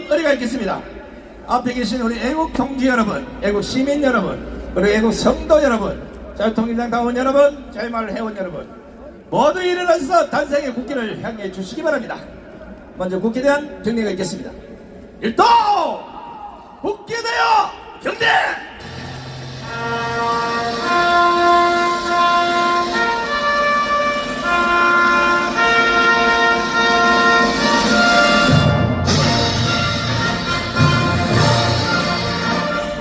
의뢰가 있겠습니다. 앞에 계신 우리 애국 동지 여러분, 애국 시민 여러분, 그리고 애국 성도 여러분, 자유통일당 당원 여러분, 자유마을 회원 여러분, 모두 일어나서 단상의 국기를 향해 주시기 바랍니다. 먼저 국기에 대한 경례가 있겠습니다. 일도 국기에 대하여 경례!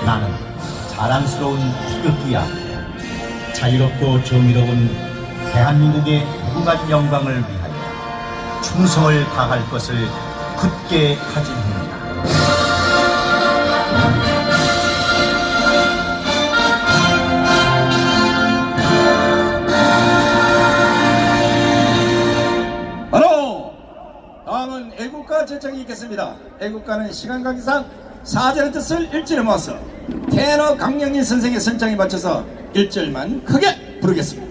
나는 자랑스러운 태극기 앞에 자유롭고 정의로운 대한민국의 무궁한 영광을 위하여 충성을 다할 것을 굳게 다짐합니다. 바로 다음은 애국가 제청이 있겠습니다. 애국가는 시간 관계상 사절의 뜻을 일절에 모아서 테너 강영일 선생의 선창에 맞춰서 1절만 크게 부르겠습니다.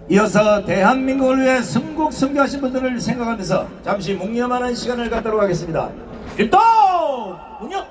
이어서 대한민국을 위해 순국 선교하신 분들을 생각하면서 잠시 묵념하는 시간을 갖도록 하겠습니다. 일동 묵념!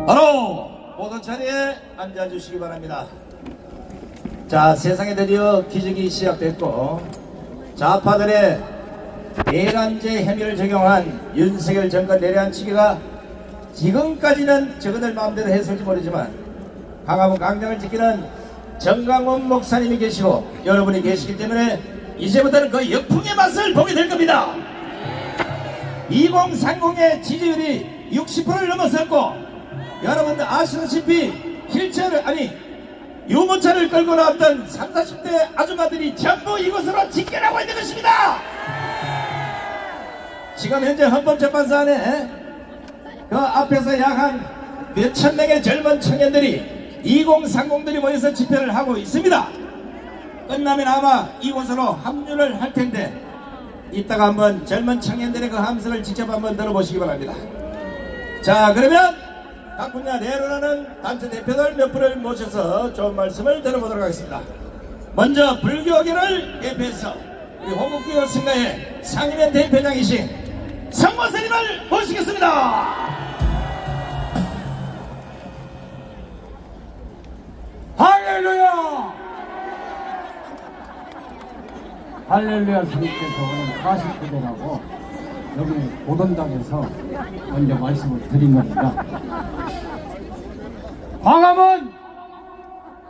바로 모든 자리에 앉아주시기 바랍니다. 자, 세상에 드디어 기적이 시작됐고 좌파들의 내란제 혐의를 적용한 윤석열 정권 내란치기가 지금까지는 저그들 마음대로 했을지 모르지만 강화문 강장을 지키는 정강원 목사님이 계시고 여러분이 계시기 때문에 이제부터는 그 역풍의 맛을 보게 될 겁니다. 2030의 지지율이 60%를 넘어섰고 여러분들 아시다시피 유모차를 끌고 나왔던 30, 40대 아줌마들이 전부 이곳으로 직결하고 있는 것입니다. 지금 현재 헌법재판소 안에 그 앞에서 약 한 몇천 명의 젊은 청년들이 2030들이 모여서 집회를 하고 있습니다. 끝나면 아마 이곳으로 합류를 할 텐데 이따가 한번 젊은 청년들의 그 함성을 직접 한번 들어보시기 바랍니다. 자, 그러면 각 분야 내로라는 단체 대표들 몇 분을 모셔서 좋은 말씀을 들어보도록 하겠습니다. 먼저 불교계를 대표해서 우리 호국교육 승가의 상임위원 대표장이신 성모스님을 모시겠습니다. 할렐루야! 할렐루야 스님께서 오늘 49대라고 여기 오던당에서 먼저 말씀을 드린 겁니다. 광화문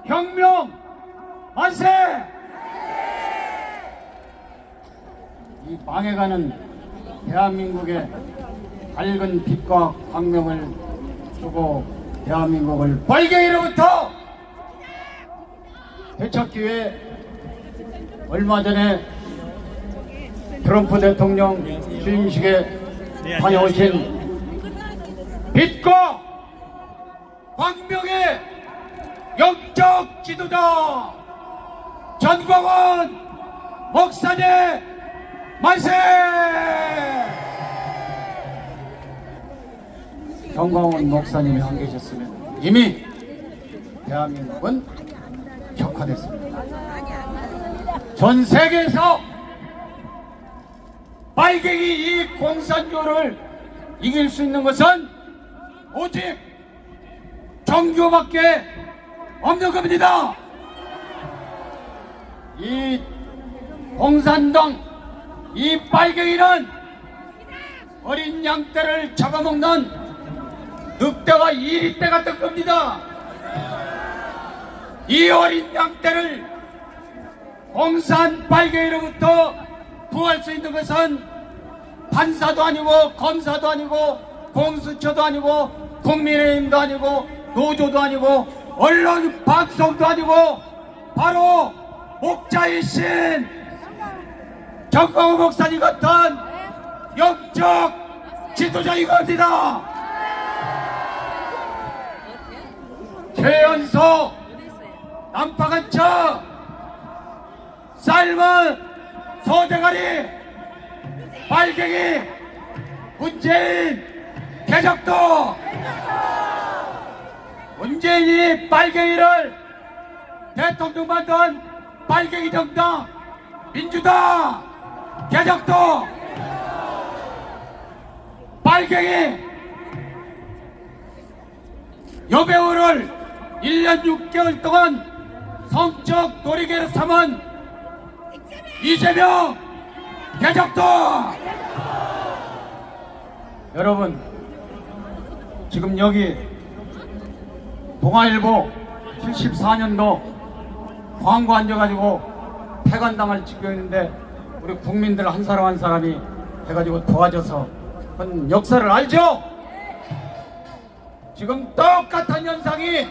혁명 만세! 이 망해가는 대한민국의 밝은 빛과 광명을 주고 대한민국을 빨갱이로부터 되찾기 위해 얼마 전에 트럼프 대통령 취임식에 다녀오신 빛과 광명의 영적 지도자 전광훈 목사님 만세! 전광훈 목사님이 안 계셨으면 이미 대한민국은 격화됐습니다. 전 세계에서 빨갱이 이 공산주의를 이길 수 있는 것은 오직 종교밖에 없는 겁니다. 이 공산당 이 빨갱이는 어린 양떼를 잡아먹는 늑대와 이리떼 같은 겁니다. 이 어린 양떼를 공산 빨갱이로부터 구할 수 있는 것은 판사도 아니고 검사도 아니고 공수처도 아니고 국민의힘도 아니고 노조도 아니고 언론 방송도 아니고 바로 목자이신 전광훈 목사님 같은 영적 지도자인 겁니다. 최연소 난파간처 삶은 소대가리 빨갱이 문재인 개적도 문재인이 빨갱이를 대통령 만든 빨갱이 정당 민주당 개적도 빨갱이 여배우를 1년 6개월 동안 성적 놀이개로 삼은 이재명 개적도 여러분 지금 여기 동아일보 74년도 광고 앉아가지고 폐간당을 찍고 있는데 우리 국민들 한 사람 한 사람이 해가지고 도와줘서 한 역사를 알죠? 지금 똑같은 현상이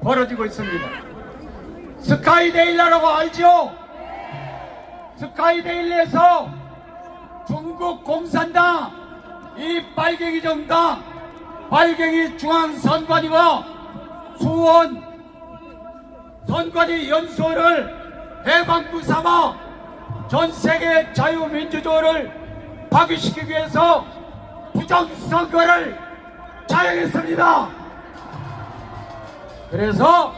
벌어지고 있습니다. 스카이데일리라고 알죠? 스카이데일리에서 중국 공산당 이 빨갱이 정당 빨갱이 중앙선관위와 수원 선관위 연수원을 해방구 삼아 전세계 자유민주주의를 파괴시키기 위해서 부정선거를 자행했습니다. 그래서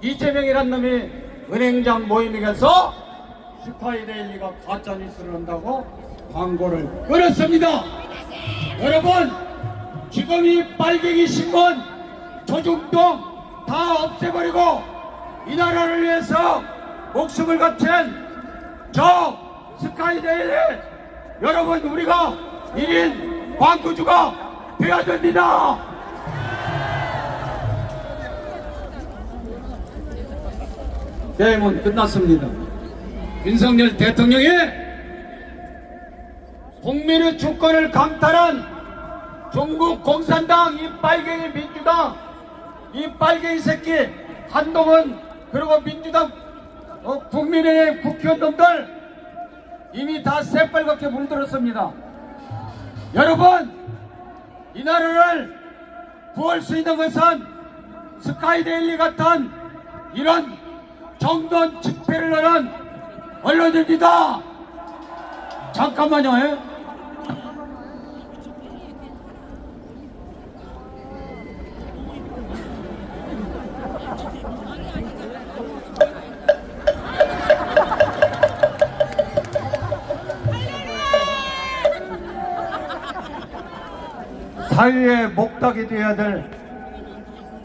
이재명이란 놈이 은행장 모임에 가서 스카이데일리가 가짜뉴스를 한다고 광고를 끊었습니다. 여러분 지금 이 빨갱이 신문 조중동 다 없애버리고 이 나라를 위해서 목숨을 바친 저 스카이데일리 여러분 우리가 1인 광고주가 되어야 됩니다. 대문 끝났습니다. 윤석열 대통령이 국민의 주권을 강탈한 중국 공산당 이 빨갱이 민주당 이 빨갱이 새끼 한동훈 그리고 민주당 국민의힘 국회의원들 이미 다 새빨갛게 물들었습니다. 여러분 이 나라를 구할 수 있는 것은 스카이데일리 같은 이런 정돈 집회를 하는 언론입니다. 잠깐만요. 사회의 목닥이 되어야 될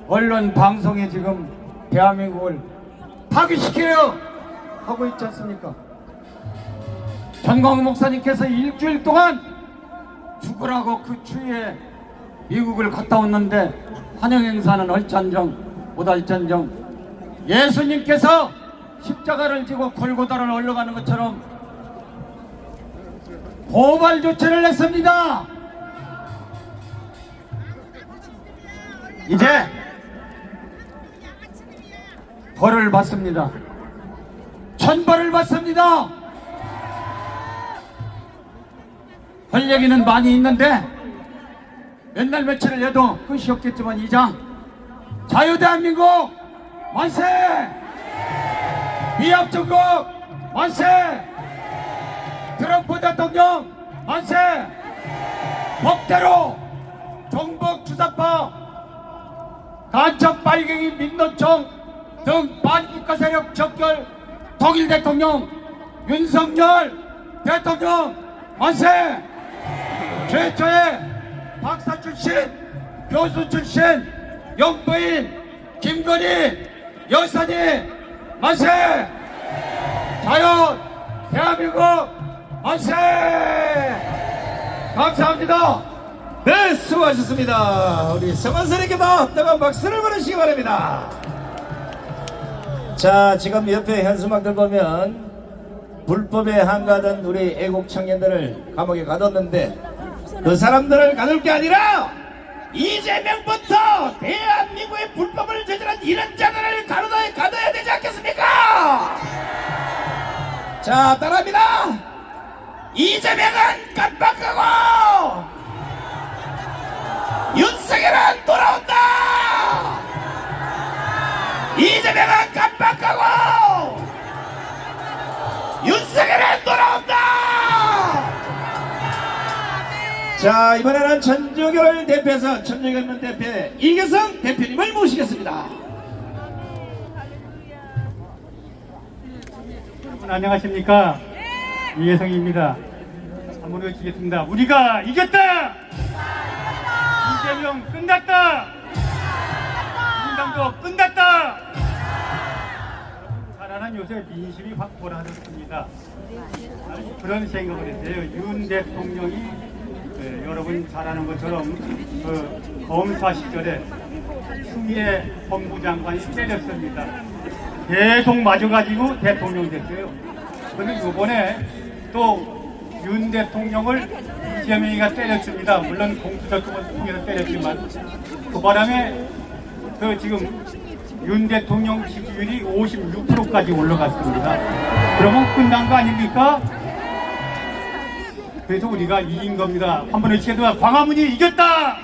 언론 방송이 지금 대한민국을 파괴시키려 하고 있지 않습니까? 전광훈 목사님께서 일주일 동안 죽으라고 그 추위에 미국을 갔다 왔는데 환영행사는 할지언정 못할지언정 예수님께서 십자가를 지고 골고다를 올라가는 것처럼 고발 조치를 냈습니다. 이제 벌을 받습니다. 천벌을 받습니다. 할 얘기는 많이 있는데 맨날 며칠을 해도 끝이 없겠지만 이장 자유대한민국 만세! 미합중국 만세! 트럼프 대통령 만세! 법대로 종북 주사파 간첩 빨갱이 민노총 등 반국가 세력 적결 독일 대통령 윤석열 대통령 만세! 최초의 박사 출신 교수 출신 영부인 김건희 여사님 만세! 자유 대한민국 만세! 감사합니다. 네, 수고하셨습니다. 우리 성환선에게도 뜨거운 박수를 보내시기 바랍니다. 자, 지금 옆에 현수막들 보면 불법에 한가하던 우리 애국 청년들을 감옥에 가뒀는데 그 사람들을 가둘 게 아니라 이재명부터 대한민국의 불법을 저지른 이런 자들을 가둬야 되지 않겠습니까? 자, 따라합니다. 이재명은 깜빡하고 윤석열은 돌아온다. 이재명은 깜빡하고 윤석열은 돌아온다. 자, 이번에는 천주교를 대표해서 천주교는 대표 이계성 대표님을 모시겠습니다. 여러분 안녕하십니까? 이혜성입니다. 한번 외치겠습니다. 우리가 이겼다! 이재명 끝났다! 민당도 끝났다! 잘하는 요새 민심이 확 돌아섰습니다. 그런 생각을 했어요. 윤 대통령이 여러분 잘 아는 것처럼 그 검사 시절에 추미애 법무장관이 때렸습니다. 계속 맞아가지고 대통령이 됐어요. 그런데 이번에 또 윤 대통령을 이재명이가 때렸습니다. 물론 공수처통을 통해서 때렸지만 그 바람에 그 지금 윤 대통령 지지율이 56%까지 올라갔습니다. 그러면 끝난 거 아닙니까? 그래서 우리가 이긴 겁니다. 한번 외치겠습니다. 광화문이 이겼다!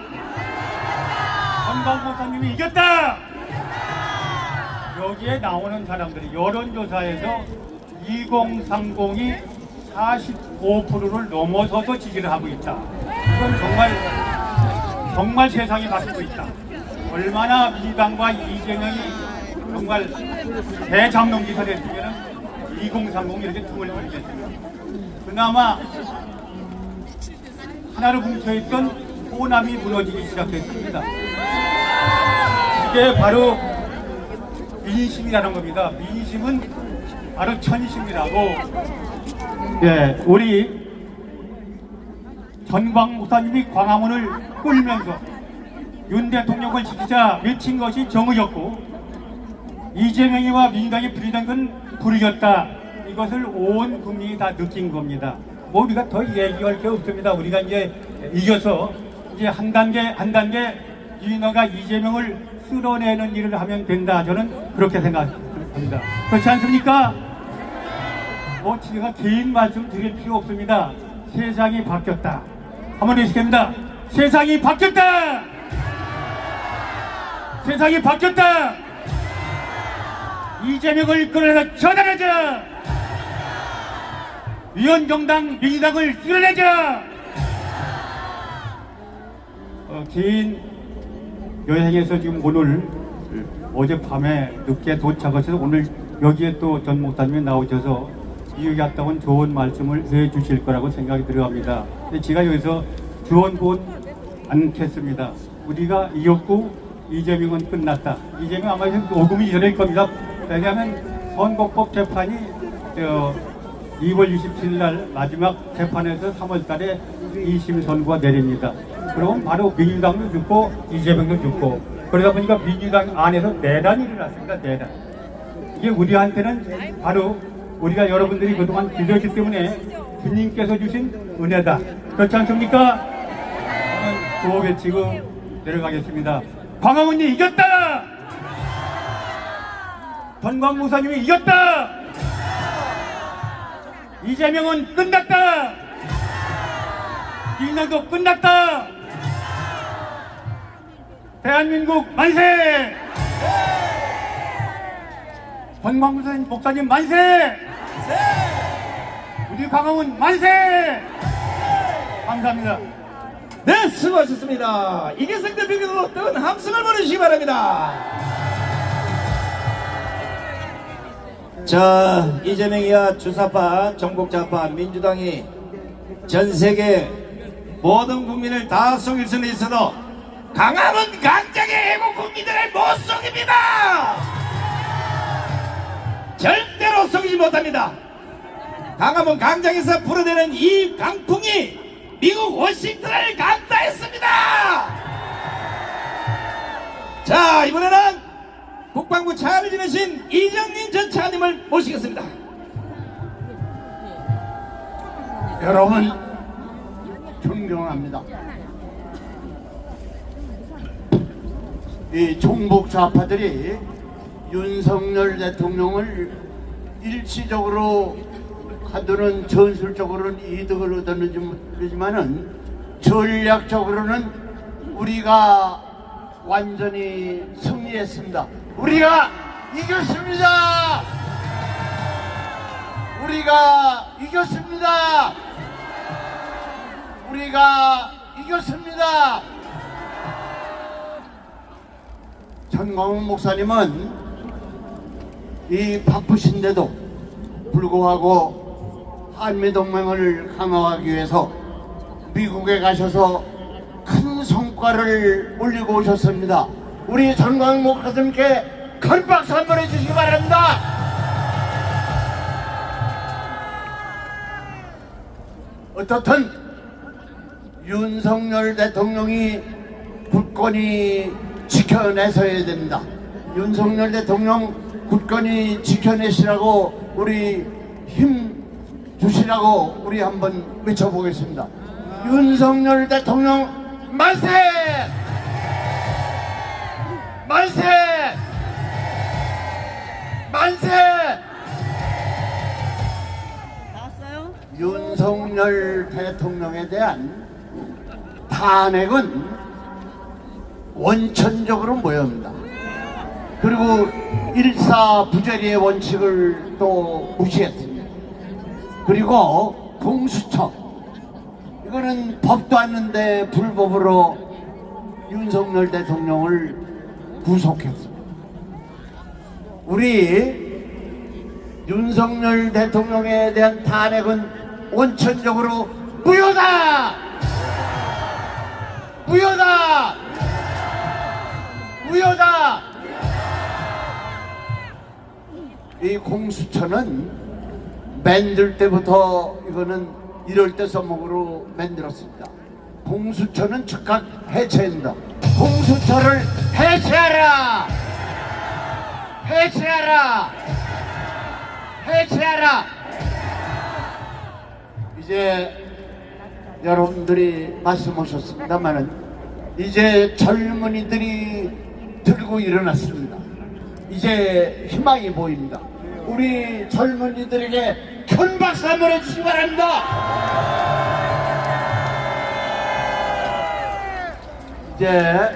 전광훈 목사님이 이겼다! 여기에 나오는 사람들이 여론조사에서 2030이 45%를 넘어서서 지지를 하고 있다. 이건 정말 세상이 바뀌고 있다. 얼마나 민주당과 이재명이 정말 대장롱기사 됐으면 2030이 이렇게 등을 돌리겠습니다. 그나마 하나로 뭉쳐있던 호남이 무너지기 시작했습니다. 이게 바로 민심이라는 겁니다. 민심은 바로 천심이라고. 우리 전광 목사님이 광화문을 끌면서 윤 대통령을 지키자 외친 것이 정의였고 이재명이와 민주당이 부리던 건 불이었다. 이것을 온 국민이 다 느낀 겁니다. 뭐 우리가 더 얘기할 게 없습니다. 우리가 이제 이겨서 이제 한 단계 윤호가 이재명을 쓸어내는 일을 하면 된다. 저는 그렇게 생각합니다. 그렇지 않습니까? 뭐 제가 긴 말씀 드릴 필요 없습니다. 세상이 바뀌었다. 한번 해주시겠습니다. 세상이 바뀌었다. 세상이 바뀌었다. 이재명을 끌어내서 처단하자. 위원정당 민주당을 쓸어내자. 긴 여행에서 지금 오늘 어젯밤에 늦게 도착하셔서 오늘 여기에 또 전 목사님이 나오셔서 이유 같다고는 좋은 말씀을 해주실 거라고 생각이 들어갑니다. 근데 제가 여기서 주원권 않겠습니다. 우리가 이겼고 이재명은 끝났다. 이재명 아마 녹음이 이럴 겁니다. 왜냐하면 선거법 재판이 2월 27일 날 마지막 재판에서 3월 달에 2심 선고가 내립니다. 그럼 바로 민주당도 죽고 이재명도 죽고, 그러다 보니까 민주당 안에서 내란이 일어났습니다. 내란. 이게 우리한테는 바로 우리가 여러분들이 그동안 기도했기 때문에 주님께서 주신 은혜다. 그렇지 않습니까? 구호 외치고 내려가겠습니다. 광화문이 이겼다! 전광 목사님이 이겼다! 이재명은 끝났다! 민주당도 끝났다! 대한민국 만세! 전광 목사님 만세! 우리 광화문 만세! 감사합니다. 네, 수고하셨습니다. 이계성 대표께서 뜨거운 함성을 보내주시기 바랍니다. 자, 이재명이야 주사파, 정복자파, 민주당이 전 세계 모든 국민을 다 속일 수는 있어도 강함은 강장의 애국 국민들을 못 속입니다. 절대로 속이지 못합니다. 강함은 강장에서 불어대는 이 강풍이 미국 워싱턴을 강타했습니다. 자, 이번에는 국방부 차관을 지내신 이정민 전 차관님을 모시겠습니다. 여러분 존경합니다. 이 종북 좌파들이 윤석열 대통령을 일시적으로 하드는 전술적으로는 이득을 얻었는지 모르지만은 전략적으로는 우리가 완전히 승리했습니다. 우리가 이겼습니다. 우리가 이겼습니다. 우리가 이겼습니다. 전광훈 목사님은 이 바쁘신데도 불구하고 한미동맹을 강화하기 위해서 미국에 가셔서 큰 성과를 올리고 오셨습니다. 우리 전광훈 목사님께 큰 박수 한번 해주시기 바랍니다. 어떻든 윤석열 대통령이 굳건히 지켜내서야 됩니다. 윤석열 대통령 굳건히 지켜내시라고 우리 힘 주시라고 우리 한번 외쳐보겠습니다. 윤석열 대통령 만세! 만세! 만세! 나왔어요? 윤석열 대통령에 대한 탄핵은 원천적으로 모여옵니다. 그리고 일사부재리의 원칙을 또 무시했습니다. 그리고 공수처, 이거는 법도 않는데 불법으로 윤석열 대통령을 구속했습니다. 우리 윤석열 대통령에 대한 탄핵은 원천적으로 무효다! 무효다! 무효다! 이 공수처는 만들 때부터 이거는 이럴 때 써먹으로 만들었습니다. 공수처는 즉각 해체한다. 공수처를 해체하라! 해체하라! 해체하라! 이제 여러분들이 말씀하셨습니다만은 이제 젊은이들이 들고 일어났습니다. 이제 희망이 보입니다. 우리 젊은이들에게 큰 박수 한번 해주시기 바랍니다. 이제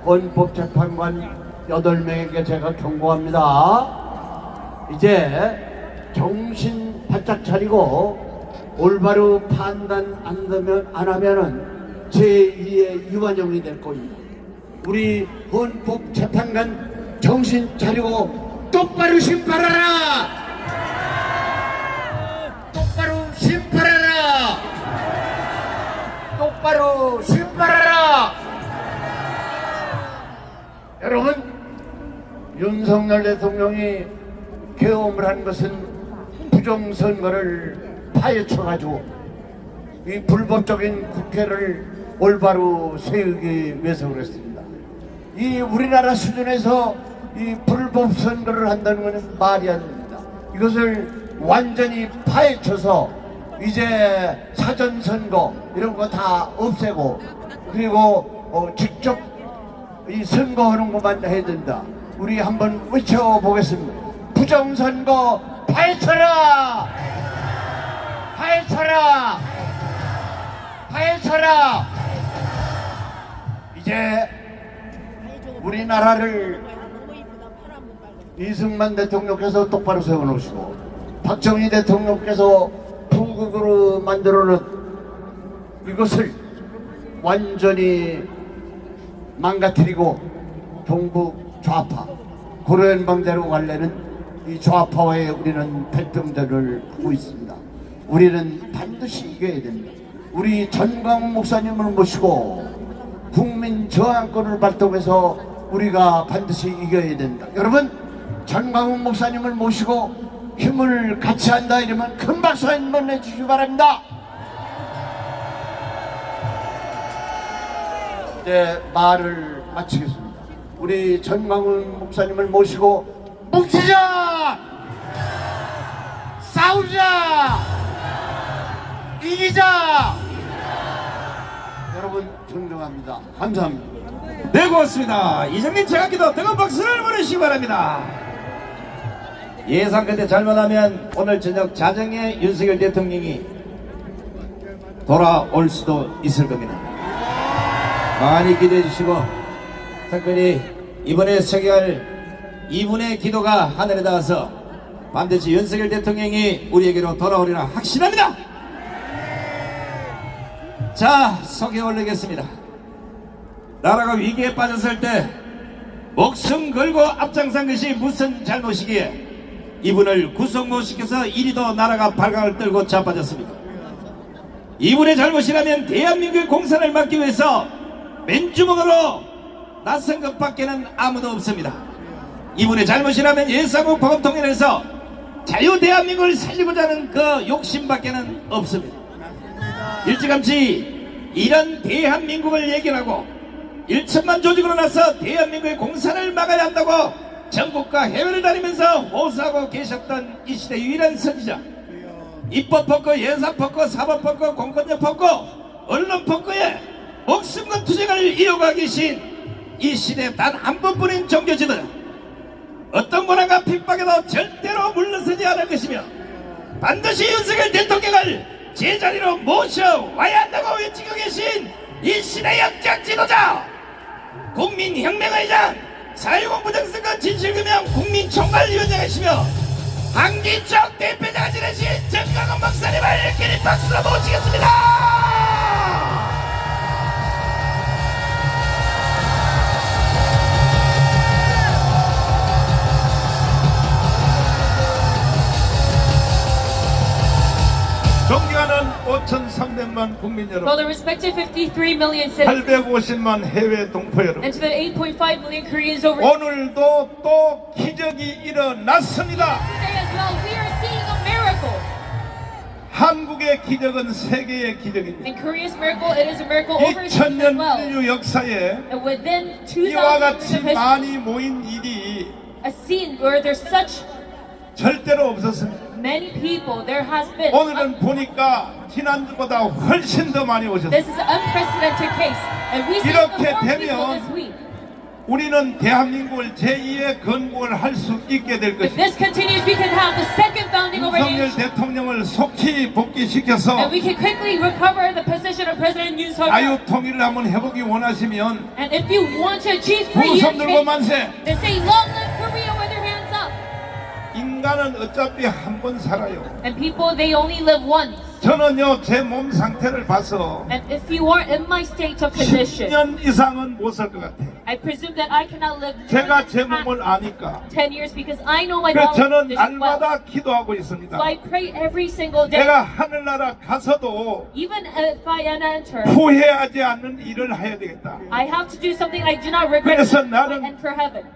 헌법재판관 8명에게 제가 경고합니다. 이제 정신 바짝 차리고 올바로 판단 안 하면은 제2의 유한형이 될 겁니다. 우리 헌법재판관 정신 차리고 똑바로 심판하라! 똑바로 심판하라! 똑바로 심판하라! 여러분, 윤석열 대통령이 계엄을 한 것은 부정선거를 파헤쳐가지고 이 불법적인 국회를 올바로 세우기 위해서 그랬습니다. 이 우리나라 수준에서 이 불법 선거를 한다는 것은 말이 안 됩니다. 이것을 완전히 파헤쳐서 이제 사전선거 이런 거 다 없애고 그리고 직접 이 선거하는 것만 해야 된다. 우리 한번 외쳐보겠습니다. 부정선거 파헤쳐라! 파헤쳐라! 파헤쳐라! 이제 우리나라를 이승만 대통령께서 똑바로 세워놓으시고 박정희 대통령께서 부국으로 만들어놓은 이것을 완전히 망가뜨리고 경북 좌파 고려연방대로 가려는 이 좌파와의 우리는 백병전을 하고 있습니다. 우리는 반드시 이겨야 됩니다. 우리 전광훈 목사님을 모시고 국민 저항권을 발동해서 우리가 반드시 이겨야 된다. 여러분 전광훈 목사님을 모시고 힘을 같이 한다 이러면 큰 박수 한번 내주시기 바랍니다. 이제 말을 마치겠습니다. 우리 전광훈 목사님을 모시고 뭉치자! 싸우자! 이기자! 여러분 존경합니다. 감사합니다. 네, 고맙습니다. 이정민 최강기도 뜨거운 박수를 보내시기 바랍니다. 예상 그때 잘못하면 오늘 저녁 자정에 윤석열 대통령이 돌아올 수도 있을 겁니다. 많이 기대해 주시고 특별히 이번에 서기할 이분의 기도가 하늘에 닿아서 반드시 윤석열 대통령이 우리에게로 돌아오리라 확신합니다. 자, 소개 올리겠습니다. 나라가 위기에 빠졌을 때 목숨 걸고 앞장선 것이 무슨 잘못이기에 이분을 구속 못 시켜서 이리도 나라가 발각을 떨고 자빠졌습니다. 이분의 잘못이라면 대한민국의 공산을 막기 위해서 맨주먹으로 나선 것밖에는 아무도 없습니다. 이분의 잘못이라면 예산국 보건통일에서 자유 대한민국을 살리고자 하는 그 욕심밖에는 없습니다. 일찌감치 이런 대한민국을 얘기하고 1천만 조직으로 나서 대한민국의 공산을 막아야 한다고 전국과 해외를 다니면서 호소하고 계셨던 이 시대 유일한 선지자, 입법 폭거, 예산 폭거, 사법 폭거, 공권력 폭거, 언론 폭거에 목숨과 투쟁을 이어가 계신 이 시대 단 한 번뿐인 종교지들, 어떤 고난과 핍박에도 절대로 물러서지 않을 것이며 반드시 윤석열 대통령을 제자리로 모셔와야 한다고 외치고 계신 이 시대 역적 지도자, 국민혁명의장, 4.10 부정선거 진실규명 국민총괄위원장이시며 한기총 대표자가 지내신 전광훈 목사님을 일끼리 박수로 모시겠습니다. 존경하는 5,300만 국민 For 여러분, the respective 53 million citizens 850만 해외 동포 여러분, and to the 8.5 million Koreans over 오늘도 또 기적이 일어났습니다. today as well, we are seeing a miracle. 한국의 기적은 세계의 기적입니다. In Korea's miracle, it is a miracle overseas as 2000년 well. 인류 역사에 And within 이와 2,000 years 같이 of history, 많이 모인 일이 a scene where there's such 절대로 없었습니다. many people, there has been. 오늘은 보니까 지난주보다 훨씬 더 많이 오셨습니다. This is an unprecedented case. And we see 이렇게 more people 되면 this week. 우리는 대한민국을 제2의 건국을 할 수 있게 될 If 것입니다. this continues, we can have the second founding of our 윤석열 nation. 대통령을 속히 복귀시켜서 And we can quickly recover the position of President Yoon Suk-yeol. 자유 통일을 한번 해보기 원하시면 And if you want to achieve free 두 손 들고 unity, 만세. then say long live Korea with your hands up. 인간은 어차피 한 번 살아요. And people, they only live once. 저는요 제 몸 상태를 봐서 And if you are in my state of condition, 10년 이상은 못 살 것 같아요. I presume that I cannot live more 제가 than 제 몸을 아니까. 10 years because I know my 그래서 body 저는 condition well. 날마다 기도하고 있습니다. So I pray every single day. 내가 하늘나라 가서도 Even if I enter, 후회하지 않는 일을 해야 되겠다. I have to do something I do not regret 그래서 when I 나는 enter heaven.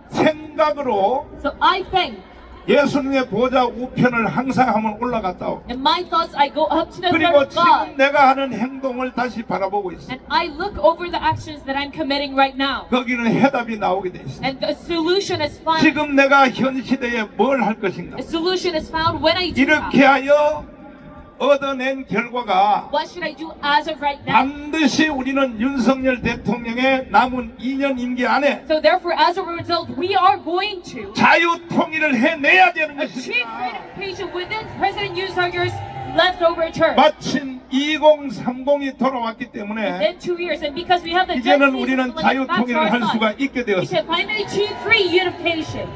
생각으로 So I think 예수님의 보좌 우편을 항상 한번 올라갔다 오고 In my thoughts, I go up to the throne 그리고 of 지금 God 내가 하는 행동을 다시 바라보고 있어. and I look over the actions that I'm committing right now. 거기는 해답이 나오게 돼 있어. And the solution is found. 지금 내가 현 시대에 뭘 할 것인가? The solution is found when I do 이렇게 that. 하여 얻어낸 결과가 What should I do as of right now? 반드시 우리는 윤석열 대통령의 남은 2년 임기 안에 So therefore, as a result, we are going to 자유 통일을 해내야 되는 achieve 것입니다. unification within President Yoon Suk-yeol's leftover term. 마침 2030이 돌아왔기 때문에 In 2 years, and because we have the Gen 이제는 Zs 우리는 and 자유 millennials back to 통일을 our 할 수가 side, 있게 we 되었습니다. can finally achieve free unification.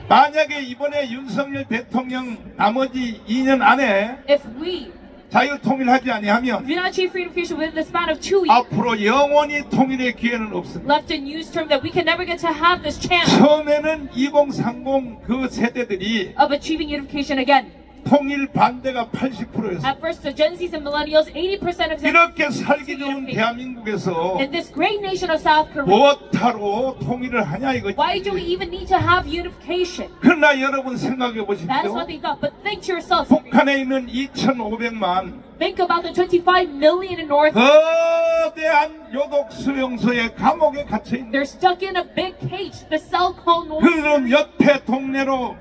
만약에 이번에 윤석열 대통령 나머지 2년 안에 If we 자유 통일하지 아니하면 do not achieve free unification within the span of 2 years, 앞으로 영원히 통일의 기회는 없습니다. left in Yoon's term, that we can never get to have this chance 처음에는 2030 그 세대들이 of achieving unification again. 통일 반대가 80%였어요. At first, the Gen Zs and millennials, 80% of them 이렇게 살기 좋은 대한민국에서 in this great nation of South Korea. 무엇하러 통일을 하냐 이거지. Why do we even need to have unification? 그러나 여러분 생각해 That is 보십시오. what they thought. But think to yourself. 북한에 있는 2,500만 Think about the 25 million in North. 거대한 요독 수용소의 감옥에 갇혀 있는 They're stuck in a big cage, the cell called North. 그럼 옆에 동네로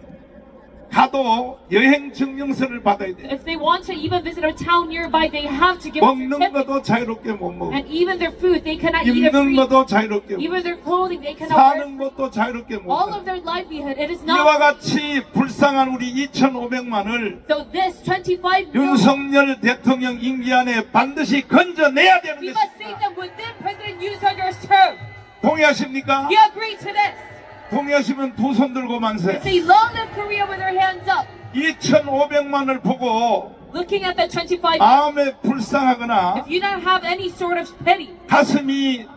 가도 여행 증명서를 받아야 돼. If they want to even visit a town nearby, they have to give a 먹는 certificate. 것도 자유롭게 못 먹어. And even their food, they cannot eat it 입는 free. 것도 자유롭게 못 Even their clothing, they 먹어. cannot wear. 사는 것도 자유롭게 못 All 살아. of their livelihood, it is 이와 not. 같이 불쌍한 우리 2,500만을 So this 25 million, 윤석열 대통령 임기 안에 반드시 건져내야 되는 we must 것입니다. save them within President Yoon Suk-yeol's term. 동의하십니까? You agree to this? 동의하시면 두 손 들고 만세. Say, long live Korea with their hands up. 2,500만을 보고 Looking at the 25 million, 마음에 불쌍하거나 if you don't have any sort of pity 가슴이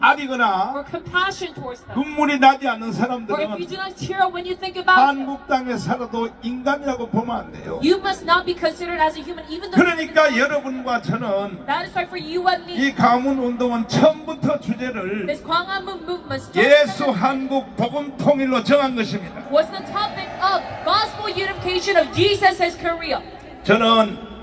아리거나 or compassion towards them, 눈물이 나지 않는 or if 사람들은 you do not tear up when you think about them, 한국 땅에 살아도 인간이라고 보면 안 돼요. you must not be considered as a human, even though 그러니까 여러분과 저는 that is why for you and me, 이 가문 운동은 처음부터 주제를 this Gwanghwamun movement 예수 한국 복음 통일로 정한 것입니다. was the topic of gospel unification of Jesus as Korea. 저는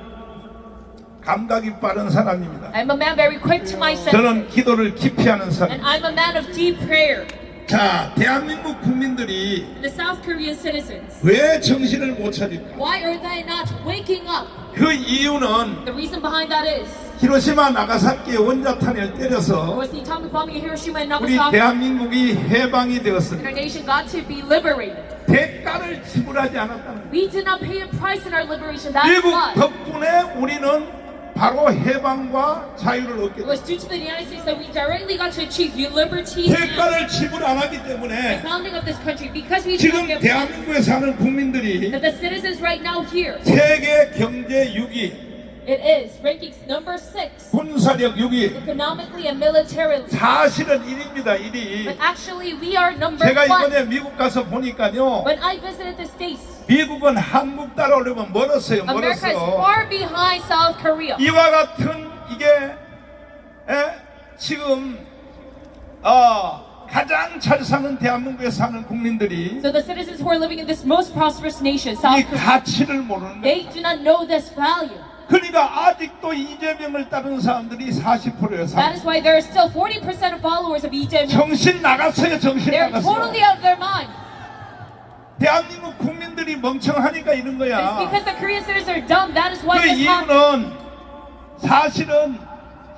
감각이 빠른 사람입니다. I'm a man very quick to my senses, 저는 기도를 깊이 하는 사람. and I'm a man of deep prayer. 자, 대한민국 국민들이 The South Korean citizens, 왜 정신을 못 차릴까? why are they not waking up? 그 이유는 The reason behind that is 히로시마 나가사키의 원자탄을 때려서 was the atomic bombing of Hiroshima and 우리 Nagasaki. 대한민국이 해방이 되었습니다. Our nation got to be liberated. 대가를 지불하지 않았다는 거예요. We did not pay a price in our liberation. That's 미국 why. 덕분에 우리는 바로 해방과 자유를 얻게 It was 됐어요. due to the United States that we directly got to achieve liberty and 대가를 지불 안 하기 때문에 founding of this country because we did 지금 not give 대한민국에 사는 국민들이 that the citizens right now here, 세계 경제 6위, it is ranking number 6 군사력 6위, economically and militarily. 사실은 1위입니다. 1위. But actually we are number 제가 1. 이번에 미국 가서 보니까요, When I visited the States, 미국은 한국 따라오려면 멀었어요. America is 멀었어. far behind South Korea. 이와 같은 이게 지금 가장 잘 사는 대한민국에 사는 국민들이 So the citizens who are living in this most prosperous nation, South 이 Korea, 가치를 모르는 거예요. they do not know this value. 그러니까 아직도 이재명을 따르는 사람들이 40%예요. That is why there are still 40% of followers of Lee Jae-myung. 정신 나갔어요. 정신 They're 나갔어. totally out of their mind. 대한민국 국민들이 멍청하니까 이런 It's 거야. because the Korean citizens are dumb. That is why 그 this happened. 이유는 사실은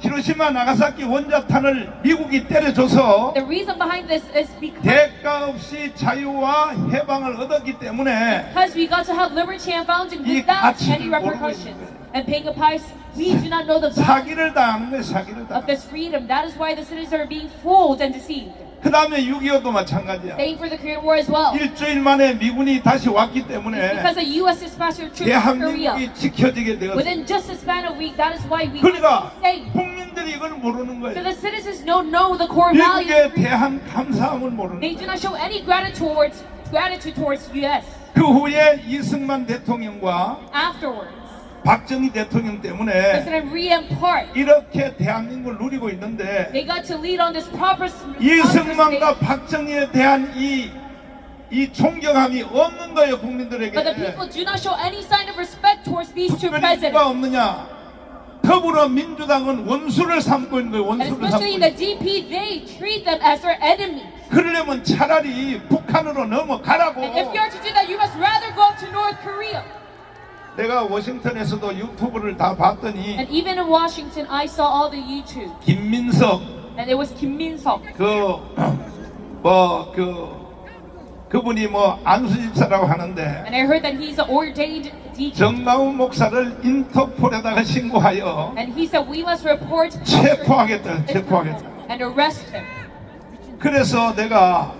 히로시마 나가사키 원자탄을 미국이 때려줘서 The reason behind this is because 대가 없이 자유와 해방을 얻었기 때문에 we got to have liberty and founding 이 without 가치를 any 모르고 repercussions. 있는 거예요. And paying a price, we do not know the value 사기를 당하는 거예요. 사기를 of 당하는 this freedom. That is why the citizens are being fooled and deceived. 그 다음에 6.25도 마찬가지야. Same for the Korean War as well. 일주일 만에 미군이 다시 왔기 때문에 Because the U.S. dispatched their troops to Korea. 대한민국이 지켜지게 되었어요. Within just a span of a week, that is why we 그러니까 got to be safe. 국민들이 이걸 모르는 So 거예요. the citizens don't know the core values. 미국에 대한 감사함을 모르는 They 거예요. do not show any gratitude towards U.S. 그 후에 이승만 대통령과 Afterwards, 박정희 대통령 때문에 President Rhee and Park, 이렇게 대한민국을 누리고 있는데 they got to lead on this proper 이승만과 박정희에 대한 이 이 존경함이 없는 거예요 국민들에게. But the people do not show any sign of respect towards these two 특별히 presidents. 누가 없느냐? 더불어민주당은 원수를 삼고 있는 거예요. And 원수를 삼고 especially 있는 the 거예요. DP, they treat them as their enemies. 그러려면 차라리 북한으로 넘어가라고. And if you are to do that, you must rather go to North Korea. 내가 워싱턴에서도 유튜브를 다 봤더니 And even in Washington, I saw all the YouTube. 김민석 And it was Kim Min-seok. 그분이 뭐 안수집사라고 하는데 And I heard that he's an ordained deacon. 정가훈 목사를 인터폴에다가 신고하여 And he said, we must report 체포하겠다. and arrest him. 그래서 내가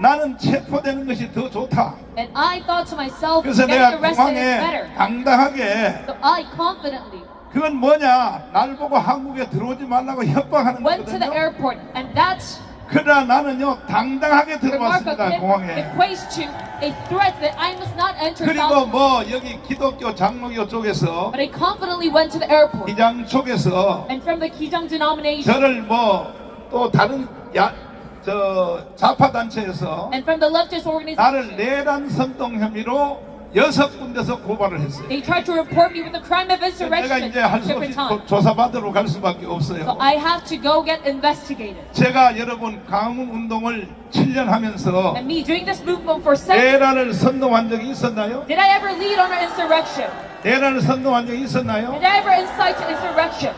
나는 체포되는 것이 더 좋다. And I thought to myself, 그래서 getting 내가 arrested is 공항에 better. 당당하게 So I confidently 그건 뭐냐? 날 보고 한국에 들어오지 말라고 협박하는 went to the 거거든요. airport. And that's 그러나 나는요 당당하게 the mark of 들어왔습니다 it 공항에. equates to a threat that I must not enter 그리고 South. 뭐 여기 기독교 장로교 쪽에서 But I confidently went to the airport. 기장 쪽에서 And from the Kijang denomination 저를 뭐 또 다른 좌파 단체에서 and from the leftist organization, 나를 내란 선동 혐의로 6군데서 고발을 했어요. they tried to report me with the crime of 내가 insurrection 이제 할 수 different 없이 times. 조사받으러 갈 수밖에 So 없어요. I have to go get investigated. 제가 여러분 강운 운동을 7년 하면서 And me doing this movement for 7 내란을 선동한 적이 있었나요? did I ever lead on an insurrection? 내란을 선동한 적이 있었나요? Did I ever incite to insurrection?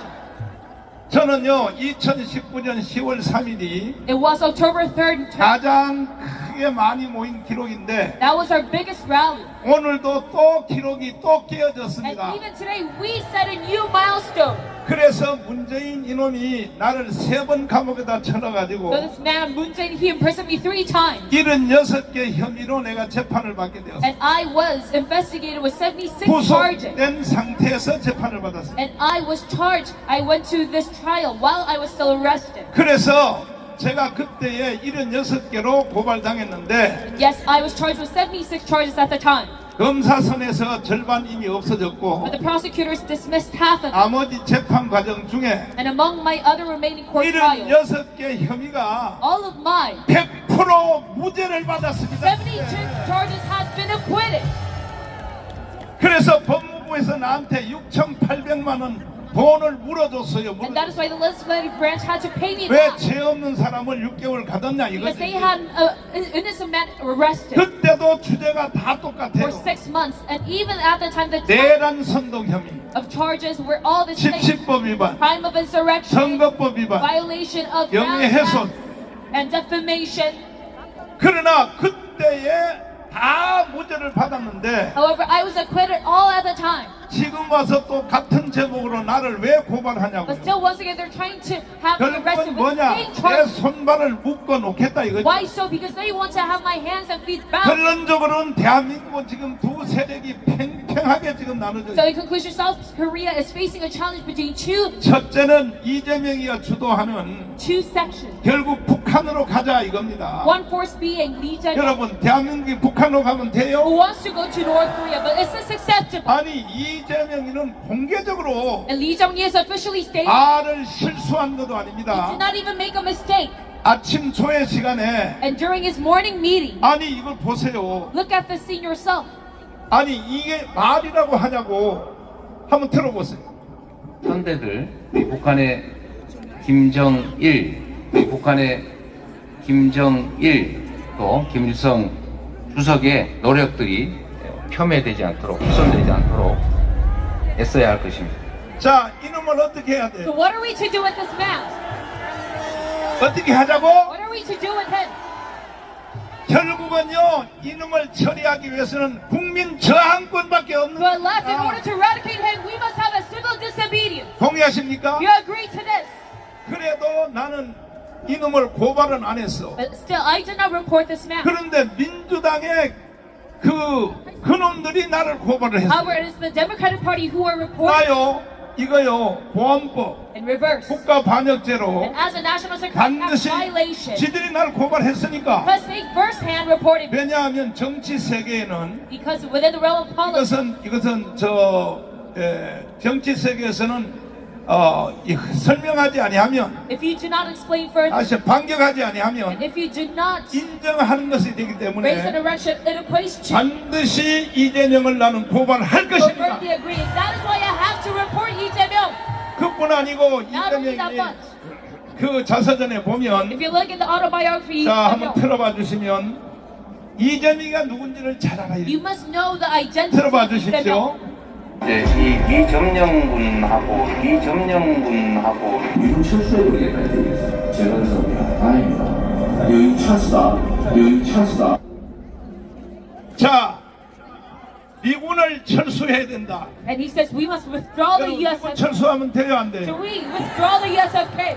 저는요 2019년 10월 3일이 It was October 3rd. 가장 크게 많이 모인 기록인데 That was our biggest rally. 오늘도 또 기록이 또 And 깨어졌습니다. even today, we set a new milestone. 그래서 문재인 이놈이 나를 3번 감옥에다 쳐넣어가지고 So this man, Moon Jae, he imprisoned me 3 times. 76개 혐의로 내가 재판을 받게 되었습니다. And I was investigated with 76 charges. 구속된 상태에서 재판을 받았습니다. And I was charged. I went to this trial while I was still arrested. 그래서 제가 그때에 76개로 고발당했는데 Yes, I was charged with 76 charges at the time. 검사선에서 절반 이미 없어졌고 But the prosecutors dismissed half of them. 나머지 재판 과정 중에 And among my other remaining court trials, 76개 혐의가 all of mine, 100% 무죄를 받았습니다. 72 charges has been acquitted. 그래서 법무부에서 나한테 6,800만 원 돈을 물어줬어요. And that is why the legislative branch had to pay me 왜 back. 죄 없는 사람을 6개월 가뒀냐 Because 이거지. they had an innocent man arrested 그때도 주제가 다 똑같아요. for 6 months. And even at the time, the 내란 선동 혐의, of charges were all the same. 집시법 위반, Crime of insurrection, 선거법 위반, violation of 명예훼손. and defamation. 그러나 그때에 다 무죄를 받았는데 However, I was acquitted all at the time. 지금 와서 또 같은 제목으로 나를 왜 But 고발하냐고요. still, once again, they're trying to have me 결국은 arrested with the 뭐냐? same 내 charge. 손발을 묶어 놓겠다 이거지. Why so? Because they want to have my hands and feet bound. 결론적으로는 대한민국은 지금 두 세력이 팽팽하게 지금 나눠져 So 있어요. in conclusion, South Korea is facing a challenge between 첫째는 이재명이가 주도하는 two sections. 결국 북한으로 가자 이겁니다. One force being Lee Jae-myung, 여러분 대한민국이 북한으로 가면 who 돼요? wants to go to North Korea, but is this acceptable? 아니 이재명이는 공개적으로 And Lee Jae-myung has officially stated 말을 실수한 것도 he 아닙니다. did not even make a mistake. 아침 조회 시간에 And during his morning meeting, 아니 이걸 보세요. look at the scene yourself. 아니 이게 말이라고 하냐고 한번 들어보세요. 상대들, 이 북한의 김정일, 이 북한의 김정일 또 김일성 주석의 노력들이 폄훼되지 않도록, 훼손되지 않도록 애써야 할 것입니다. 자 이놈을 어떻게 해야 So 돼요? what are we to do with this man? 어떻게 하자고? What are we to do with him? 결국은요 이놈을 처리하기 위해서는 국민 저항권밖에 없는 So unless in 거야. order to eradicate him, we must have a civil disobedience. 동의하십니까? You agree to this? 그래도 나는 이놈을 고발은 안 했어. But still, I did not report this man. 그런데 민주당의 그놈들이 나를 고발을 했어. However, it is the Democratic Party who are reporting 나요 이거요 보안법 in reverse. 국가 반역죄로 And as a National Security Act 반드시 violation, 지들이 나를 고발했으니까. because they firsthand reported me. 왜냐하면 정치 세계에는 Because within the realm of politics, 이것은 정치 세계에서는 설명하지 아니하면, if you do not explain further, 다시 반격하지 and 아니하면 if you do not 인정하는 것이 되기 raise an 때문에 erection, it equates to 반드시 이재명을 나는 고발할 것입니다. overtly agree. That is why I have to report Lee Jae-myung. 그뿐 아니고 Not only that 이재명이 much. 그 자서전에 보면, If you look at the autobiography, 자 한번 of Jae-myung, 틀어봐 주시면 이재명이가 누군지를 잘 알아야 you 돼요. must know the identity 들어봐 of Lee Jae-myung. 주십시오. 이제 이 이점령군하고 이분 철수해버리겠다 이제 재건석이야. 다행이다. 여기 찬스다. 자, 미군을 철수해야 된다. And he says we must withdraw the 미군 USFK. 철수하면 돼요, 안 So 돼요? we withdraw the USFK.